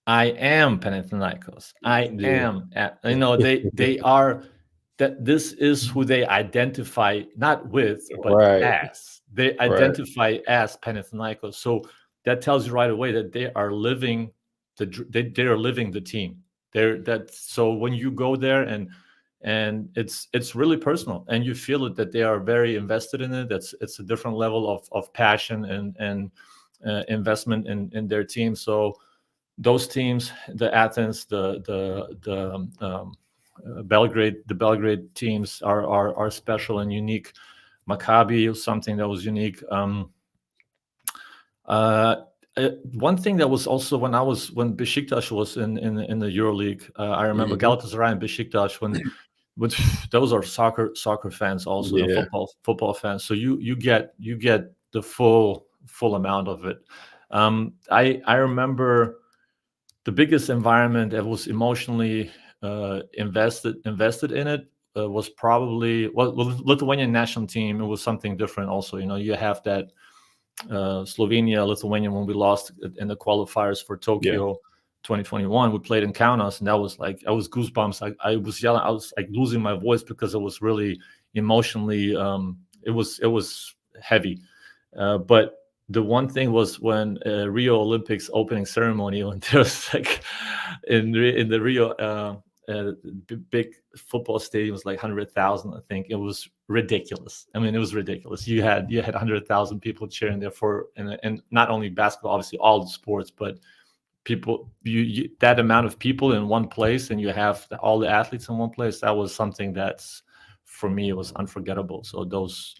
I am Panathinaikos. I Yeah. am. They are that. This is who they identify not with, but Right. as. They Right. identify as Panathinaikos. So that tells you right away that they are living they are living the team. So when you go there and it's really personal and you feel it that they are very invested in it. It's a different level of passion and investment in their team. So those teams, the Athens, the Belgrade teams are special and unique. Maccabi was something that was unique. Uh, One thing that was also when Besiktas was in the EuroLeague, I remember Mhm. Galatasaray and Besiktas which those are soccer fans also, Yeah. football fans. So you get the full amount of it. I remember the biggest environment that was emotionally invested in it was probably Lithuanian national team. It was something different also. You have that Slovenia, Lithuania when we lost in the qualifiers for Yeah. Tokyo 2021. We played in Kaunas, and that was like I was goosebumps. I was yelling. I was like losing my voice because it was really emotionally. It was heavy. But the one thing was when Rio Olympics opening ceremony, when there was like in the Rio big football stadium was like 100,000. I think it was ridiculous. I mean, it was ridiculous. You had 100,000 people cheering there for and not only basketball, obviously all the sports, but people that amount of people in one place and you have all the athletes in one place. That was something that's for me it was unforgettable. So those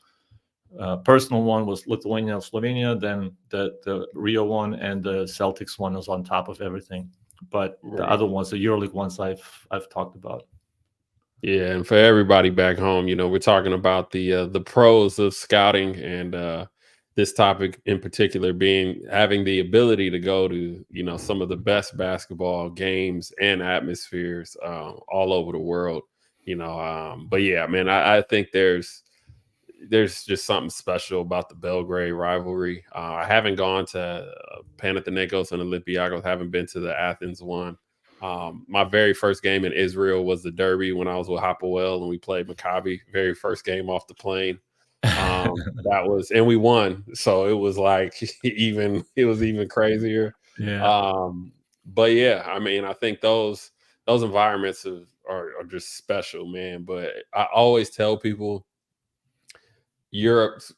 personal one was Lithuania, Slovenia. Then the Rio one and the Celtics one was on top of everything. But the Right. other ones, the EuroLeague ones, I've talked about. Yeah, and for everybody back home, we're talking about the pros of scouting and this topic in particular being having the ability to go to some of the best basketball games and atmospheres all over the world. But yeah, man, I think there's just something special about the Belgrade rivalry. I haven't gone to Panathinaikos and Olympiacos. Haven't been to the Athens one. My very first game in Israel was the Derby when I was with Hapoel and we played Maccabi. Very first game off the plane. That was and we won, so it was like it was even crazier. Yeah, Um, but yeah, I mean, I think those environments are just special, man. But I always tell people Europe's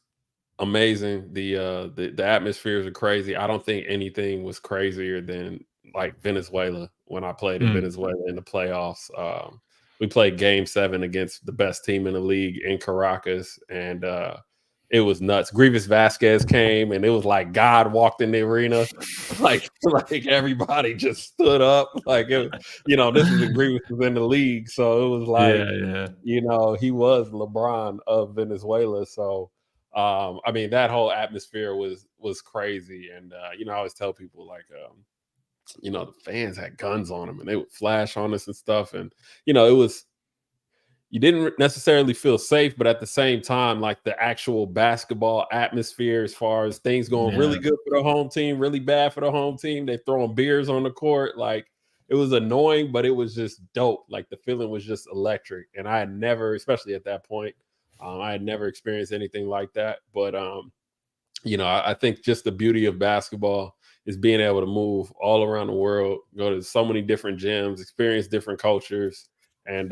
amazing. The atmospheres are crazy. I don't think anything was crazier than like Venezuela when I played in mm. Venezuela in the playoffs. We played game 7 against the best team in the league in Caracas and it was nuts. Grievous Vasquez came and it was like God walked in the arena. Like everybody just stood up. This was when Grievous was in the league. So it was Yeah, like, yeah, he was LeBron of Venezuela. So I mean, that whole atmosphere was crazy, and I always tell people like, the fans had guns on them, and they would flash on us and stuff, and it was you didn't necessarily feel safe, but at the same time, like the actual basketball atmosphere, as far as things going really yeah. good for the home team, really bad for the home team, they throwing beers on the court, like it was annoying, but it was just dope. Like the feeling was just electric, and I had never, especially at that point, I had never experienced anything like that. But I think just the beauty of basketball is being able to move all around the world, go to so many different gyms, experience different cultures, and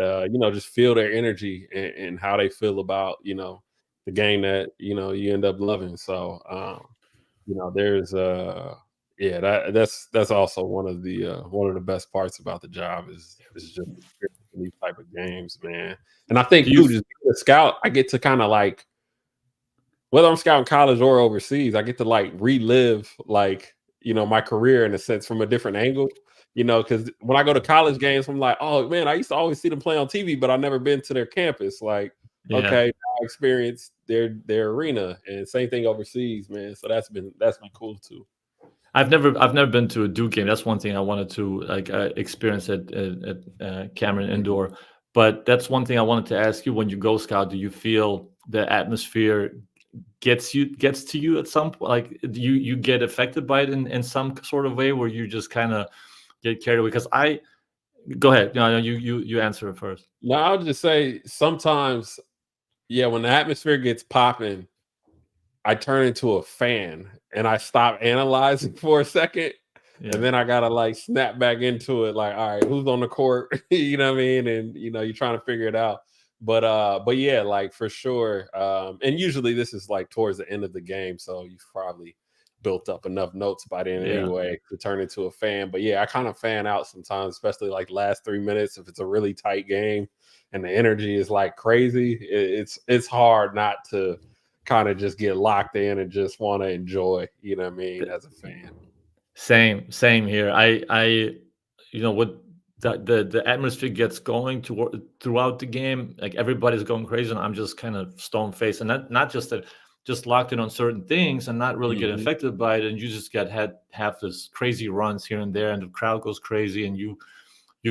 just feel their energy and how they feel about the game that you end up loving. So there's yeah, that's also one of the best parts about the job is just experiencing these type of games, man. And I Do think you too, just being a scout, I get to kind of like whether I'm scouting college or overseas, I get to like relive like my career in a sense from a different angle. Because when I go to college games, I'm like, oh man, I used to always see them play on TV, but I've never been to their campus. Like, yeah. okay, now I experienced their arena, and same thing overseas, man. So that's been cool too. I've never been to a Duke game. That's one thing I wanted to like experience at Cameron Mhm. Indoor. But that's one thing I wanted to ask you. When you go scout, do you feel the atmosphere gets to you at some point? Like, do you get affected by it in some sort of way where you just kind of get carried away? Because I go ahead. No, no, you answer it first. No, I'll just say sometimes, yeah, when the atmosphere gets popping, I turn into a fan and I stop analyzing for a second. And Yeah, then I gotta like snap back into it, like, all right, who's on the court? You know what I mean? And you're trying to figure it out. But yeah, like for sure. And usually this is like towards the end of the game. So you've probably built up enough notes by then yeah. anyway to turn into a fan. But yeah, I kind of fan out sometimes, especially like last 3 minutes if it's a really tight game and the energy is like crazy. It's hard not to kind of just get locked in and just want to enjoy, you know what I mean, as a fan. Same here. What the atmosphere gets going throughout the game, like everybody's going crazy, and I'm just kind of stone faced, and not just that, just locked in on certain things and not really getting Mhm. affected by it, and you just have this crazy runs here and there, and the crowd goes crazy, and you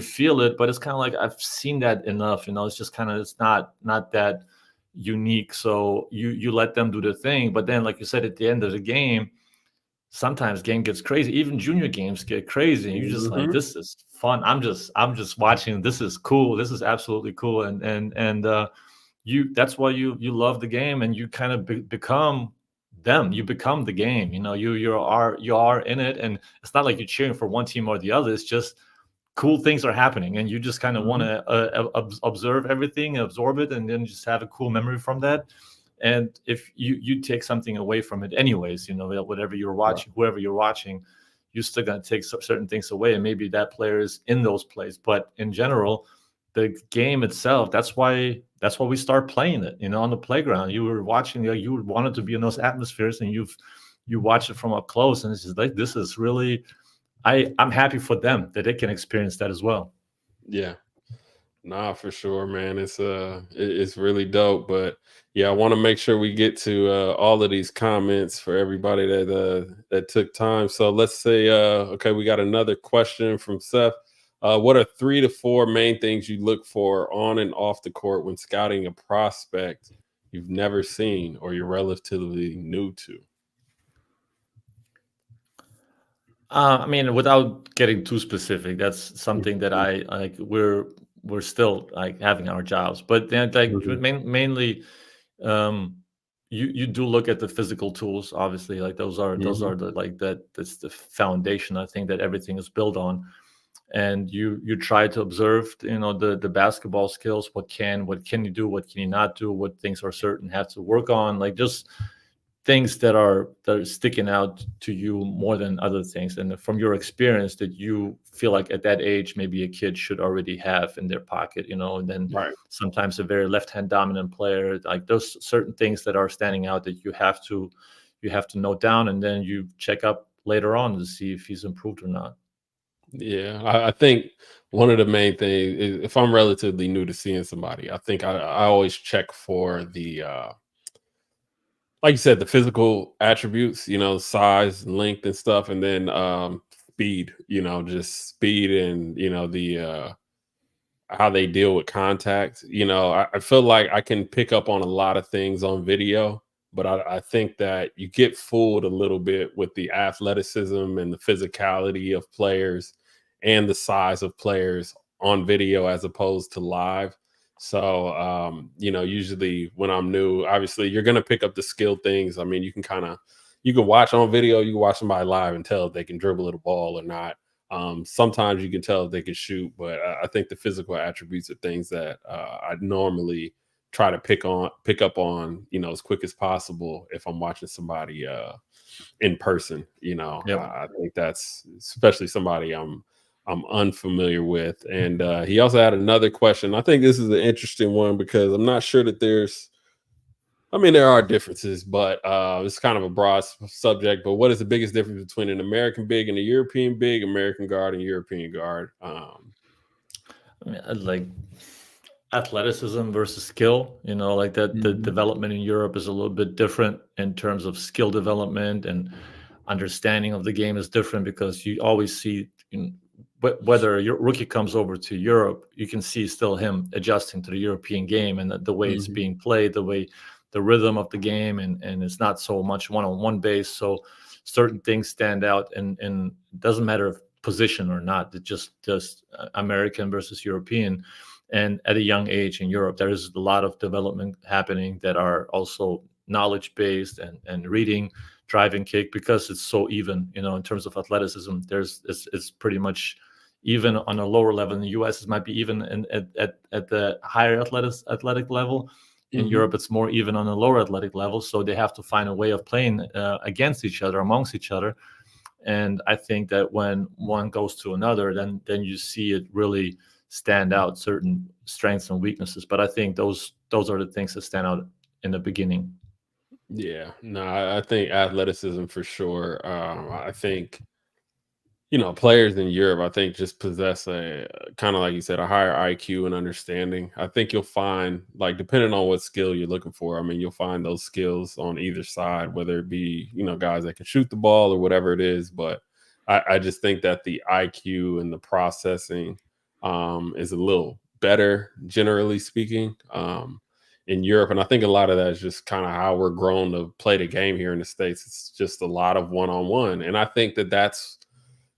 feel it, but it's kind of like I've seen that enough. It's just kind of it's not that unique. So you let them do the thing, but then like you said, at the end of the game sometimes game gets crazy. Even junior games get crazy, and you're just like, Mhm. "This is fun." I'm just watching. This is cool. This is absolutely cool. And you that's why you love the game, and you kind of become them. You become the game. You are in it, and it's not like you're cheering for one team or the other. It's just cool things are happening, and you just kind of want Mhm. to observe everything, absorb it, and then just have a cool memory from that. And if you take something away from it anyways, whatever you're Right. watching, whoever you're watching, you're still going to take certain things away, and maybe that player is in those plays. But in general, the game itself, that's why we start playing it, on the playground. You were watching, you wanted to be in those atmospheres, and you watch it from up close, and it's just like, this is really, I'm happy for them that they can experience that as well. Yeah. Nah, for sure, man. It's really dope. But yeah, I want to make sure we get to all of these comments for everybody that took time. So let's say okay, we got another question from Seth. What are 3 to 4 main things you look for on and off the court when scouting a prospect you've never seen or you're relatively new to? I mean, without getting too specific, that's something that I like. We're still like having our jobs, but then like Mhm. mainly, um, you do look at the physical tools. Obviously, like those are Mhm. the like that's the foundation. I think that everything is built on, and you try to observe, the basketball skills. What can you do? What can you not do? What things are certain have to work on? Like just things that are sticking out to you more than other things, and from your experience that you feel like at that age maybe a kid should already have in their pocket, and then Right. sometimes a very left hand dominant player, like those certain things that are standing out that you have to note down, and then you check up later on to see if he's improved or not. Yeah, I think one of the main things is if I'm relatively new to seeing somebody, I think I always check for the like you said, the physical attributes, size and length and stuff, and then speed, just speed and the how they deal with contact. I feel like I can pick up on a lot of things on video, but I think that you get fooled a little bit with the athleticism and the physicality of players. and the size of players on video as opposed to live. So, usually when I'm new, obviously you're going to pick up the skill things. I mean, you can watch on video, you can watch somebody live and tell if they can dribble at a ball or not. Sometimes you can tell if they can shoot, but I think the physical attributes are things that I normally try to pick up on, as quick as possible if I'm watching somebody in person. Yep. I think that's especially somebody I'm unfamiliar with. And he also had another question. I think this is an interesting one because I'm not sure that there are differences, but it's kind of a broad subject. But what is the biggest difference between an American big and a European big, American guard and European guard? I mean, like athleticism versus skill, like that the Mhm. development in Europe is a little bit different in terms of skill development, and understanding of the game is different because you always see, whether your rookie comes over to Europe, you can see still him adjusting to the European game and the way it's Mhm. being played, the rhythm of the game, and it's not so much one-on-one based. So certain things stand out, and it doesn't matter if position or not. It just American versus European. And at a young age in Europe, there is a lot of development happening that are also knowledge based, and reading, driving, kick, because it's so even, in terms of athleticism. It's pretty much even on a lower level. In the US, it might be even at the higher athletic level. In Mhm. Europe, it's more even on a lower athletic level. So they have to find a way of playing against each other, amongst each other. And I think that when one goes to another, then you see it really stand out, certain strengths and weaknesses. But I think those are the things that stand out in the beginning. Yeah, no, I think athleticism for sure. I think players in Europe, I think, just possess a kind of like you said, a higher IQ and understanding. I think you'll find, like, depending on what skill you're looking for, I mean, you'll find those skills on either side, whether it be, guys that can shoot the ball or whatever it is. But I just think that the IQ and the processing is a little better, generally speaking, in Europe. And I think a lot of that is just kind of how we're grown to play the game here in the States. It's just a lot of one on one. And I think that that's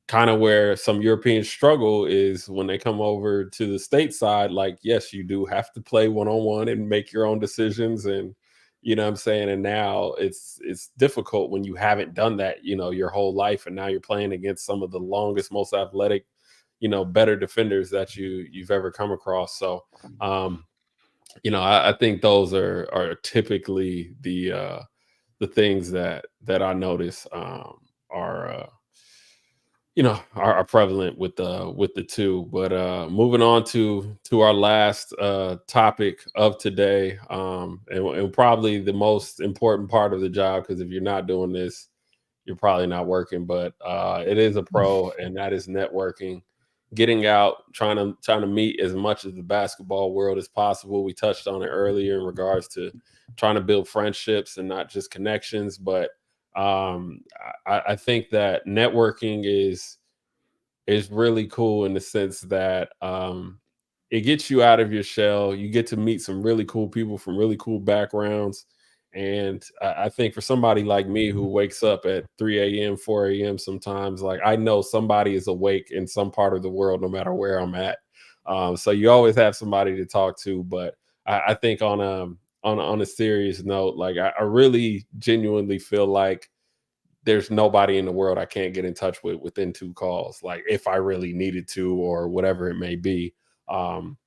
kind of where some Europeans struggle is when they come over to the stateside. Like, yes, you do have to play one on one and make your own decisions, and what I'm saying. And now it's difficult when you haven't done that, your whole life, and now you're playing against some of the longest, most athletic, better defenders that you've ever come across. So, I think those are typically the things that I notice are. Are prevalent with the two. But moving on to our last topic of today, and probably the most important part of the job, because if you're not doing this, you're probably not working. But it is a pro, and that is networking, getting out, trying to meet as much of the basketball world as possible. We touched on it earlier in regards to trying to build friendships and not just connections. But I think that networking is really cool in the sense that it gets you out of your shell. You get to meet some really cool people from really cool backgrounds. And I think for somebody like me who wakes up at 3 a.m., 4 a.m. sometimes, like, I know somebody is awake in some part of the world, no matter where I'm at. So you always have somebody to talk to. But I think on a serious note, like, I really genuinely feel like there's nobody in the world I can't get in touch with within 2 calls, like, if I really needed to or whatever it may be. Um,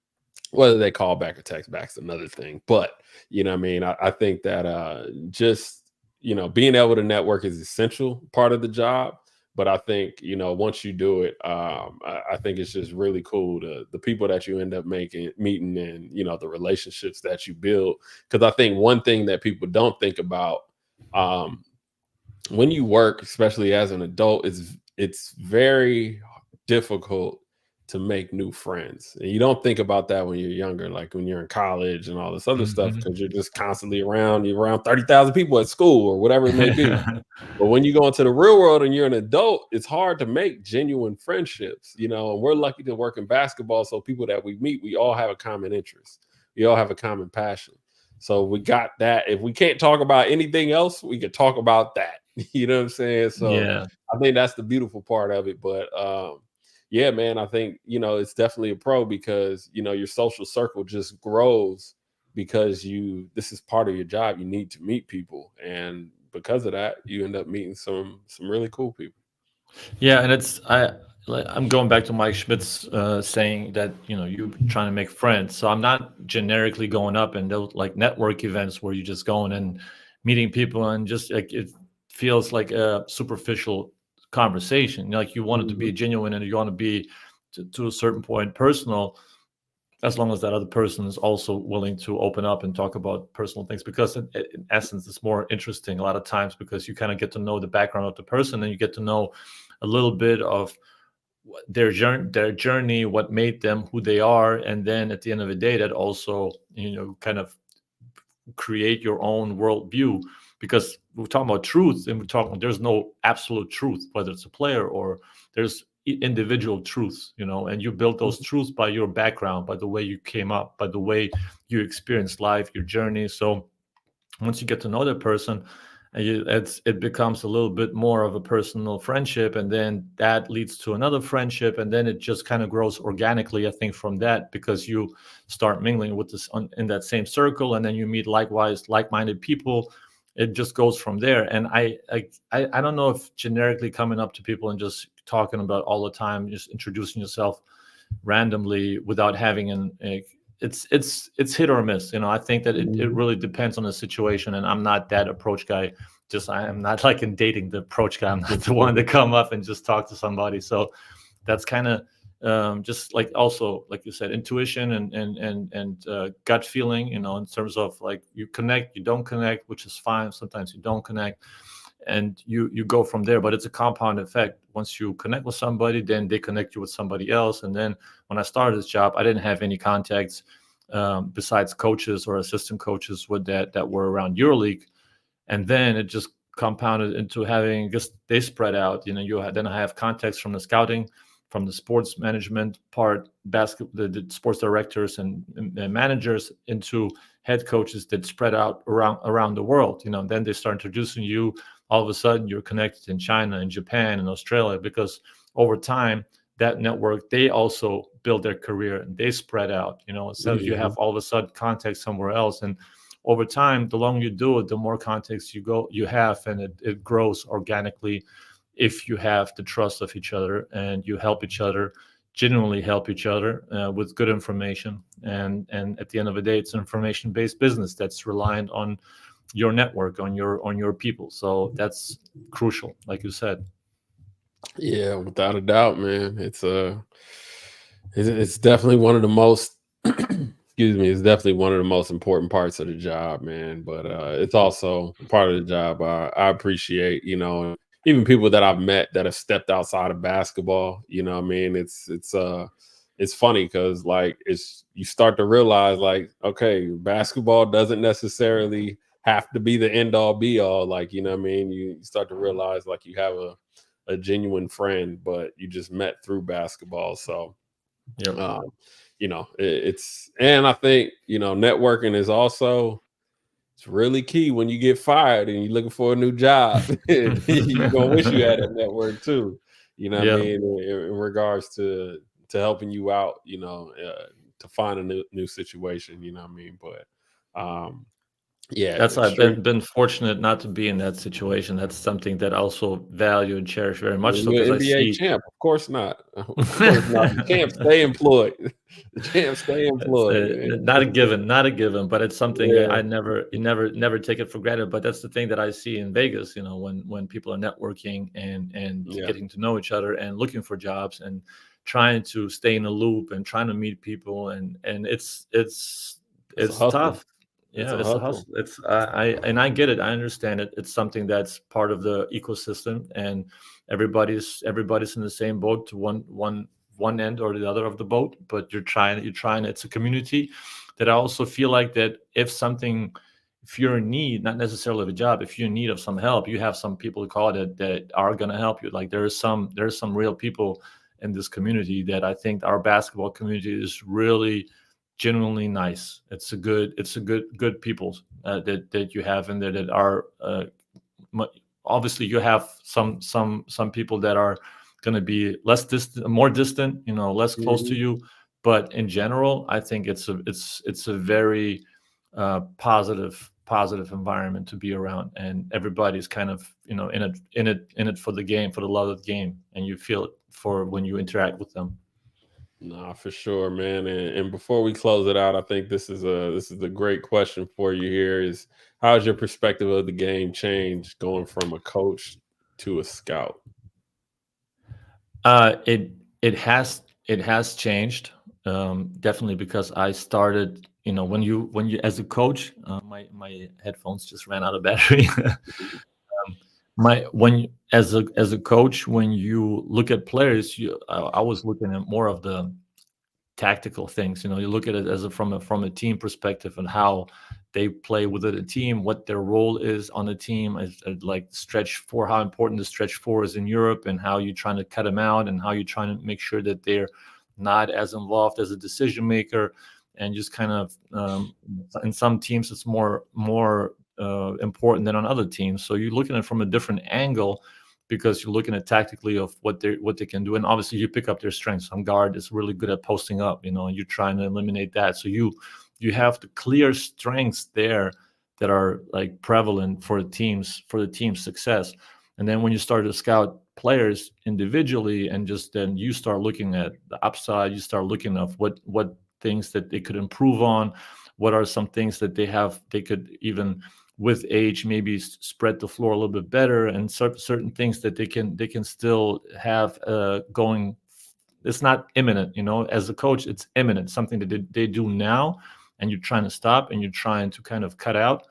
Whether they call back or text back's another thing. But what I mean, I think that just being able to network is essential part of the job. But I think once you do it, I think it's just really cool to the people that you end up meeting, and the relationships that you build. Because I think one thing that people don't think about, um, when you work, especially as an adult, it's very difficult to make new friends. And you don't think about that when you're younger, like when you're in college and all this other stuff, Mhm. because you're just constantly you're around 30,000 people at school or whatever it may be. But when you go into the real world and you're an adult, it's hard to make genuine friendships, and we're lucky to work in basketball. So people that we meet, we all have a common interest. We all have a common passion. So we got that. If we can't talk about anything else, we could talk about that. You know what I'm saying? So Yeah. I think that's the beautiful part of it. But yeah, man, I think, it's definitely a pro because, your social circle just grows because this is part of your job. You need to meet people. And because of that, you end up meeting some really cool people. Yeah, and I'm going back to Mike Schmidt's saying that you trying to make friends. So I'm not generically going up and those like network events where you just going and meeting people and just like it feels like a superficial conversation. Like you want it to be Mhm. genuine and you want to be to a certain point personal, as long as that other person is also willing to open up and talk about personal things, because in essence it's more interesting a lot of times because you kind of get to know the background of the person and you get to know a little bit of their journey, what made them who they are, and then at the end of the day that also kind of create your own worldview, because we're talking about truth and we're talking there's no absolute truth whether it's a player or there's individual truths, and you build those truths by your background, by the way you came up, by the way you experienced life, your journey. So once you get to know that person, it becomes a little bit more of a personal friendship, and then that leads to another friendship, and then it just kind of grows organically, I think, from that, because you start mingling with this in that same circle, and then you meet likewise like-minded people. It just goes from there. And I don't know if generically coming up to people and just talking about all the time, just introducing yourself randomly without having it's hit or miss. I think that it Mhm. really depends on the situation, and I'm not that approach guy. Just I am not like in dating the approach guy. I'm not the one to come up and just talk to somebody. So that's kind of just like, also like you said, intuition and gut feeling, in terms of like you connect, you don't connect, which is fine. Sometimes you don't connect, and you go from there. But it's a compound effect. Once you connect with somebody, then they connect you with somebody else. And then when I started this job, I didn't have any contacts besides coaches or assistant coaches with that were around EuroLeague. And then it just compounded into having, just they spread out. Then I have contacts from the scouting, from the sports management part, the sports directors and managers, into head coaches that spread out around the world. Then they start introducing you. All of a sudden, you're connected in China and Japan and Australia, because over time that network, they also build their career and they spread out. Instead of you have Mhm. all of a sudden contact somewhere else. And over time, the longer you do it, the more context you have, and it grows organically if you have the trust of each other and you help each other, genuinely help each other with good information. And at the end of the day, it's an information based business that's reliant on your network, on your people. So that's crucial, like you said. Yeah, without a doubt, man. It's definitely one of the most excuse me, it's definitely one of the most important parts of the job, man. But it's also part of the job I appreciate, even people that I've met that have stepped outside of basketball, what I mean? It's funny because like it's you start to realize like, okay, basketball doesn't necessarily have to be the end all be all. Like, what I mean? You start to realize like you have a genuine friend, but you just met through basketball. So, Yep. um, and I think, networking is also, it's really key when you get fired and you're looking for a new job. You're gonna wish you had that network too. You know what I Yeah. mean? In regards to helping you out, to find a new situation, you know what I mean? But yeah, That's I've street been fortunate not to be in that situation. That's something that I also value and cherish very much so, you're because an I NBA see champ. Of course not. Of course not. The champs stay employed. The champs stay it's employed, man. not a given, not a given, but it's something Yeah. I never, you never take it for granted. But that's the thing that I see in Vegas. When people are networking and Yeah. getting to know each other and looking for jobs and trying to stay in a loop and trying to meet people, and It's a it's hustle. tough. It's Yeah, a it's a hustle. hustle. It's I get it. I understand it. It's something that's part of the ecosystem, and everybody's in the same boat to one end or the other of the boat. But you're trying. It's a community that I also feel like that if you're in need, not necessarily of a job, if you're in need of some help, you have some people to call that are going to help you. Like there's some real people in this community that I think our basketball community is really genuinely nice. It's a good people that you have in there that are obviously you have some people that are going to be less distant, more distant, less close to Mhm. you. But in general, I think it's a very positive environment to be around, and everybody's kind of in it for the game, for the love of the game, and you feel it for when you interact with them. Nah, for sure, man. And before we close it out, I think this is a great question for you here is how's your perspective of the game changed going from a coach to a scout? It has changed, definitely, because I started. When you as a coach, my headphones just ran out of battery. My when you- as a coach, when you look at players, I was looking at more of the tactical things. You look at it as from a team perspective, and how they play within a team, what their role is on the team, like stretch four, how important the stretch four is in Europe, and how you're trying to cut them out, and how you're trying to make sure that they're not as involved as a decision maker, and just kind of in some teams it's more important than on other teams. So you're looking at it from a different angle, because you're looking at tactically of what they can do, and obviously you pick up their strengths. Some guard is really good at posting up, and you're trying to eliminate that. So you have the clear strengths there that are like prevalent for the team's success. And then when you start to scout players individually, and just then you start looking at the upside, you start looking at what things that they could improve on, what are some things that they could even with age maybe spread the floor a little bit better, and certain things that they can still have going. It's not imminent, as a coach it's imminent, something that they do now, and you're trying to stop, and you're trying to kind of cut out.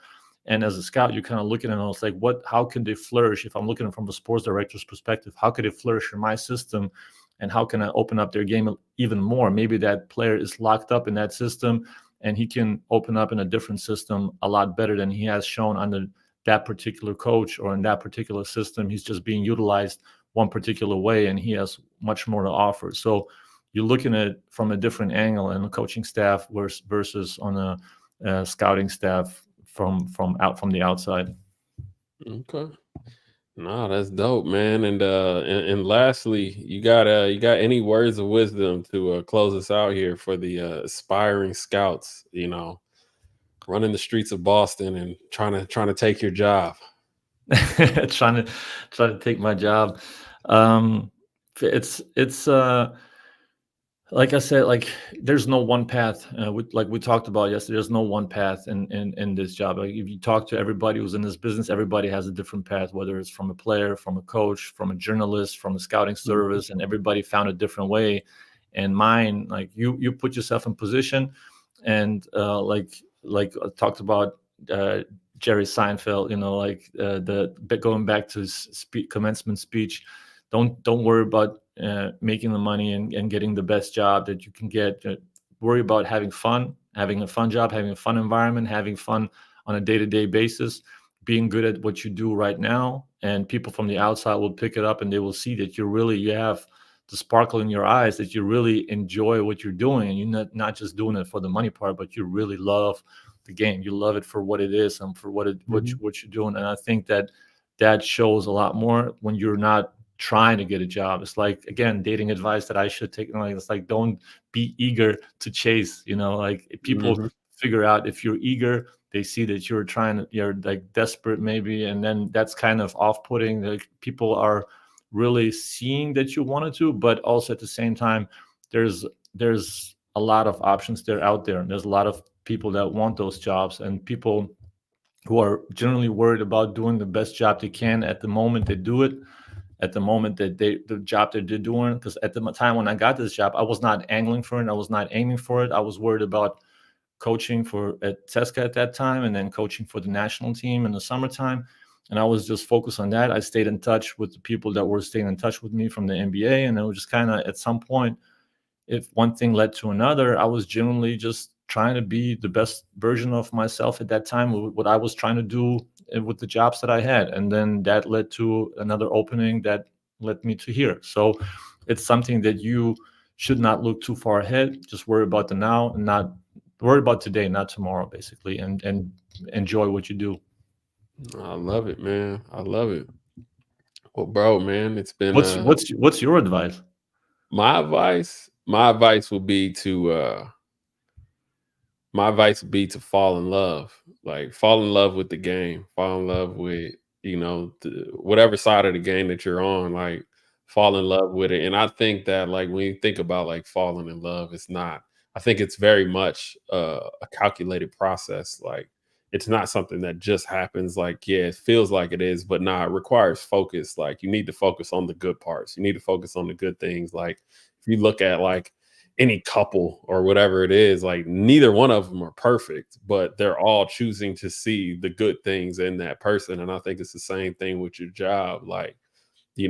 And as a scout, you're kind of looking at it, it's like, how can they flourish? If I'm looking at it from a sports director's perspective, how could they flourish in my system, and how can I open up their game even more? Maybe that player is locked up in that system, and he can open up in a different system a lot better than he has shown under that particular coach, or in that particular system he's just being utilized one particular way, and he has much more to offer. So you're looking at it from a different angle, and the coaching staff versus on a scouting staff from the outside. Okay. Nah, that's dope, man. And lastly, you got any words of wisdom to close us out here for the aspiring scouts, running the streets of Boston and trying to take your job. trying to take my job. It's like I said, like there's no one path. Like we talked about yesterday, there's no one path in this job. Like if you talk to everybody who's in this business, everybody has a different path, whether it's from a player, from a coach, from a journalist, from a scouting Mhm. service, and everybody found a different way. And mine, like you put yourself in position, and like I talked about uh, Jerry Seinfeld, like going back to his commencement speech. Don't worry about making the money and getting the best job that you can get. Worry about having a fun job, having a fun environment, having fun on a day-to-day basis, being good at what you do right now, and people from the outside will pick it up, and they will see that you have the sparkle in your eyes, that you really enjoy what you're doing, and you're not just doing it for the money part, but you really love the game. You love it for what it is, and for Mhm. what you're doing. And I think that shows a lot more when you're not trying to get a job. It's like, again, dating advice that I should take. Like, it's like, don't be eager to chase. Like if people Mhm. figure out if you're eager, they see that you're like desperate maybe, and then that's kind of off-putting. Like people are really seeing that you wanted to, but also at the same time, there's a lot of options there out there, and there's a lot of people that want those jobs, and people who are generally worried about doing the best job they can at the moment they do it, at the moment that the job that they're doing. Because at the time when I got this job, I was not angling for it, I was not aiming for it. I was worried about coaching for at Tesca at that time, and then coaching for the national team in the summertime. And I was just focused on that. I stayed in touch with the people that were staying in touch with me from the NBA, and it was just kind of, at some point, if one thing led to another, I was genuinely just trying to be the best version of myself at that time, what I was trying to do with the jobs that I had. And then that led to another opening that led me to here. So it's something that you should not look too far ahead. Just worry about the now, and not worry about today, not tomorrow, basically, and enjoy what you do. I love it, man. I love it. Well, bro, man, it's been What's your advice? my advice would be to my advice would be to fall in love. Like fall in love with the game. Fall in love with, whatever side of the game that you're on, like fall in love with it. And I think that like when you think about like falling in love, it's not I think it's very much a calculated process. Like it's not something that just happens. Like, yeah, it feels like it is, but nah, it requires focus. Like you need to focus on the good parts. You need to focus on the good things. Like if you look at like any couple or whatever it is, like neither one of them are perfect, but they're all choosing to see the good things in that person. And I think it's the same thing with your job. Like, we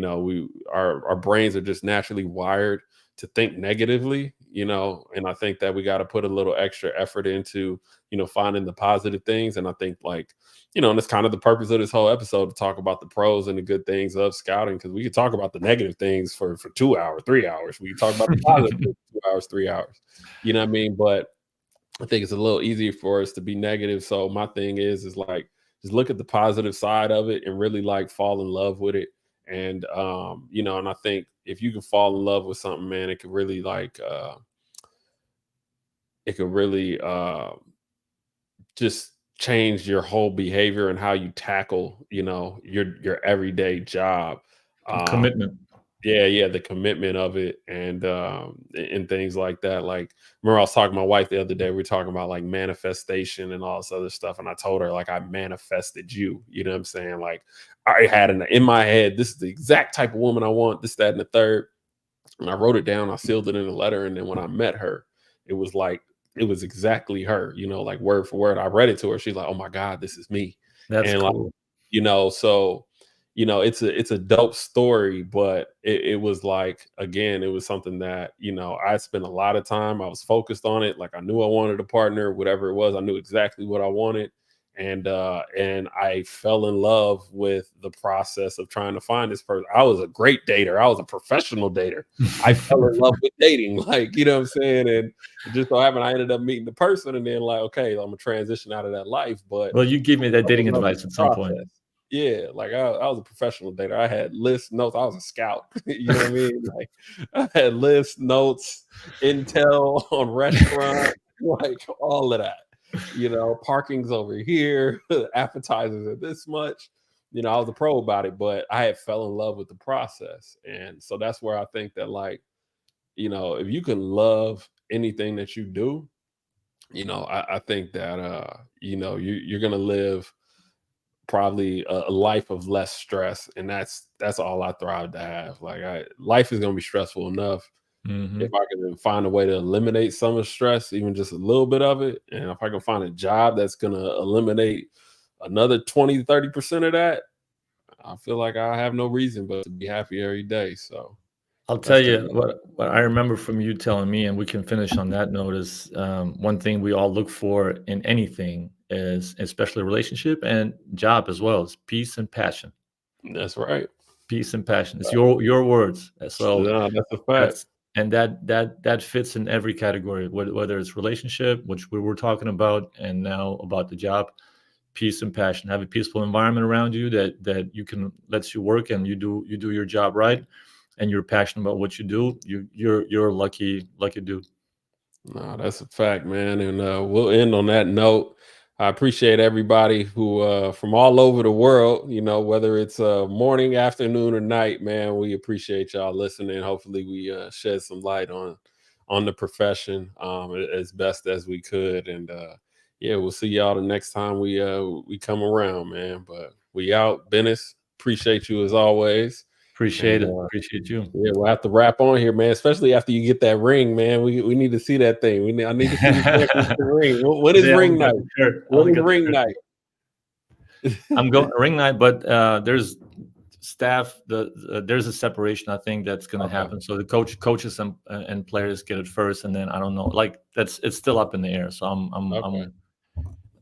our brains are just naturally wired to think negatively, and I think that we got to put a little extra effort into, finding the positive things. And I think like, and it's kind of the purpose of this whole episode to talk about the pros and the good things of scouting, because we could talk about the negative things for 2 hours, 3 hours. We could talk about the positive things for 2 hours, 3 hours. You know what I mean? But I think it's a little easier for us to be negative. So my thing is like just look at the positive side of it and really like fall in love with it. And and I think if you can fall in love with something, man, it could really like it could really just change your whole behavior and how you tackle, your everyday job. Um, Commitment. yeah, yeah, the commitment of it and things like that. Like, remember I was talking to my wife the other day. We were talking about like manifestation and all this other stuff, and I told her like I manifested you. You know what I'm saying? Like, I had in my head, this is the exact type of woman I want. This, that, and the third. And I wrote it down. I sealed it in a letter, and then when I met her, it was like it was exactly her. Like word for word. I read it to her. She's like, "Oh my God, this is me." That's And like, cool. so it's a dope story, but it was like, again, it was something that, I spent a lot of time. I was focused on it. Like I knew I wanted a partner, whatever it was. I knew exactly what I wanted. And I fell in love with the process of trying to find this person. I was a great dater. I was a professional dater. I fell in love with dating, like, you know what I'm saying? And it just so happened I ended up meeting the person and then like, okay, I'm gonna transition out of that life. But Well, you gave me that fell dating in love with advice the at some point. process. Yeah, like I was a professional dater. I had lists, notes. I was a scout. You know what I mean? Like I had lists, notes, intel on restaurants, like all of that. Parking's over here, appetizers are this much. I was a pro about it, but I had fell in love with the process. And so that's where I think that like, if you can love anything that you do, I think that you're gonna live probably a life of less stress, and that's all I thrive to have. Like life is gonna be stressful enough. If Hmm. I can find a way to eliminate some of the stress, even just a little bit of it, and if I can find a job that's gonna eliminate another 20-30% of that, I feel like I have no reason but to be happy every day. So I'll tell that's the you what I remember from you telling me, and we can finish on that note, is one thing we all look for in anything is, especially relationship and job as well, is peace and passion. that's right. Peace and passion. It's your words. So No, that's a fact. that's and that fits in every category, whether it's relationship, which we were talking about, and now about the job. Peace and passion. Have a peaceful environment around you that you can lets you work and you do your job right, and you're passionate about what you do. You're a lucky dude. No, that's a fact, man. And we'll end on that note. I appreciate everybody who from all over the world, whether it's morning, afternoon, or night, man. We appreciate y'all listening. Hopefully we shed some light on the profession as best as we could. And yeah, we'll see y'all the next time we come around, man. But we out. Benas, appreciate you as always. And Appreciate it. Appreciate you. yeah, we'll have to wrap on here, man. Especially after you get that ring, man. We need to see that thing. I need to see the championship ring. When is They ring only night? got the shirt. I When only is got the ring shirt. night? I'm going to ring night, but there's staff. There's a separation. I think that's going to Okay. happen. So the coaches and players get it first, and then I don't know. Like it's still up in the air. So Okay.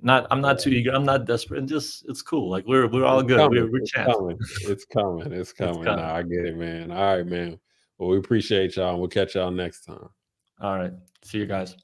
I'm not too eager. I'm not desperate. And just it's cool. Like we're all It's good. coming. We're It's champs. coming. It's coming. It's It's coming. coming. Nah, I get it, man. All right, man. Well, we appreciate y'all. We'll catch y'all next time. All right. See you guys.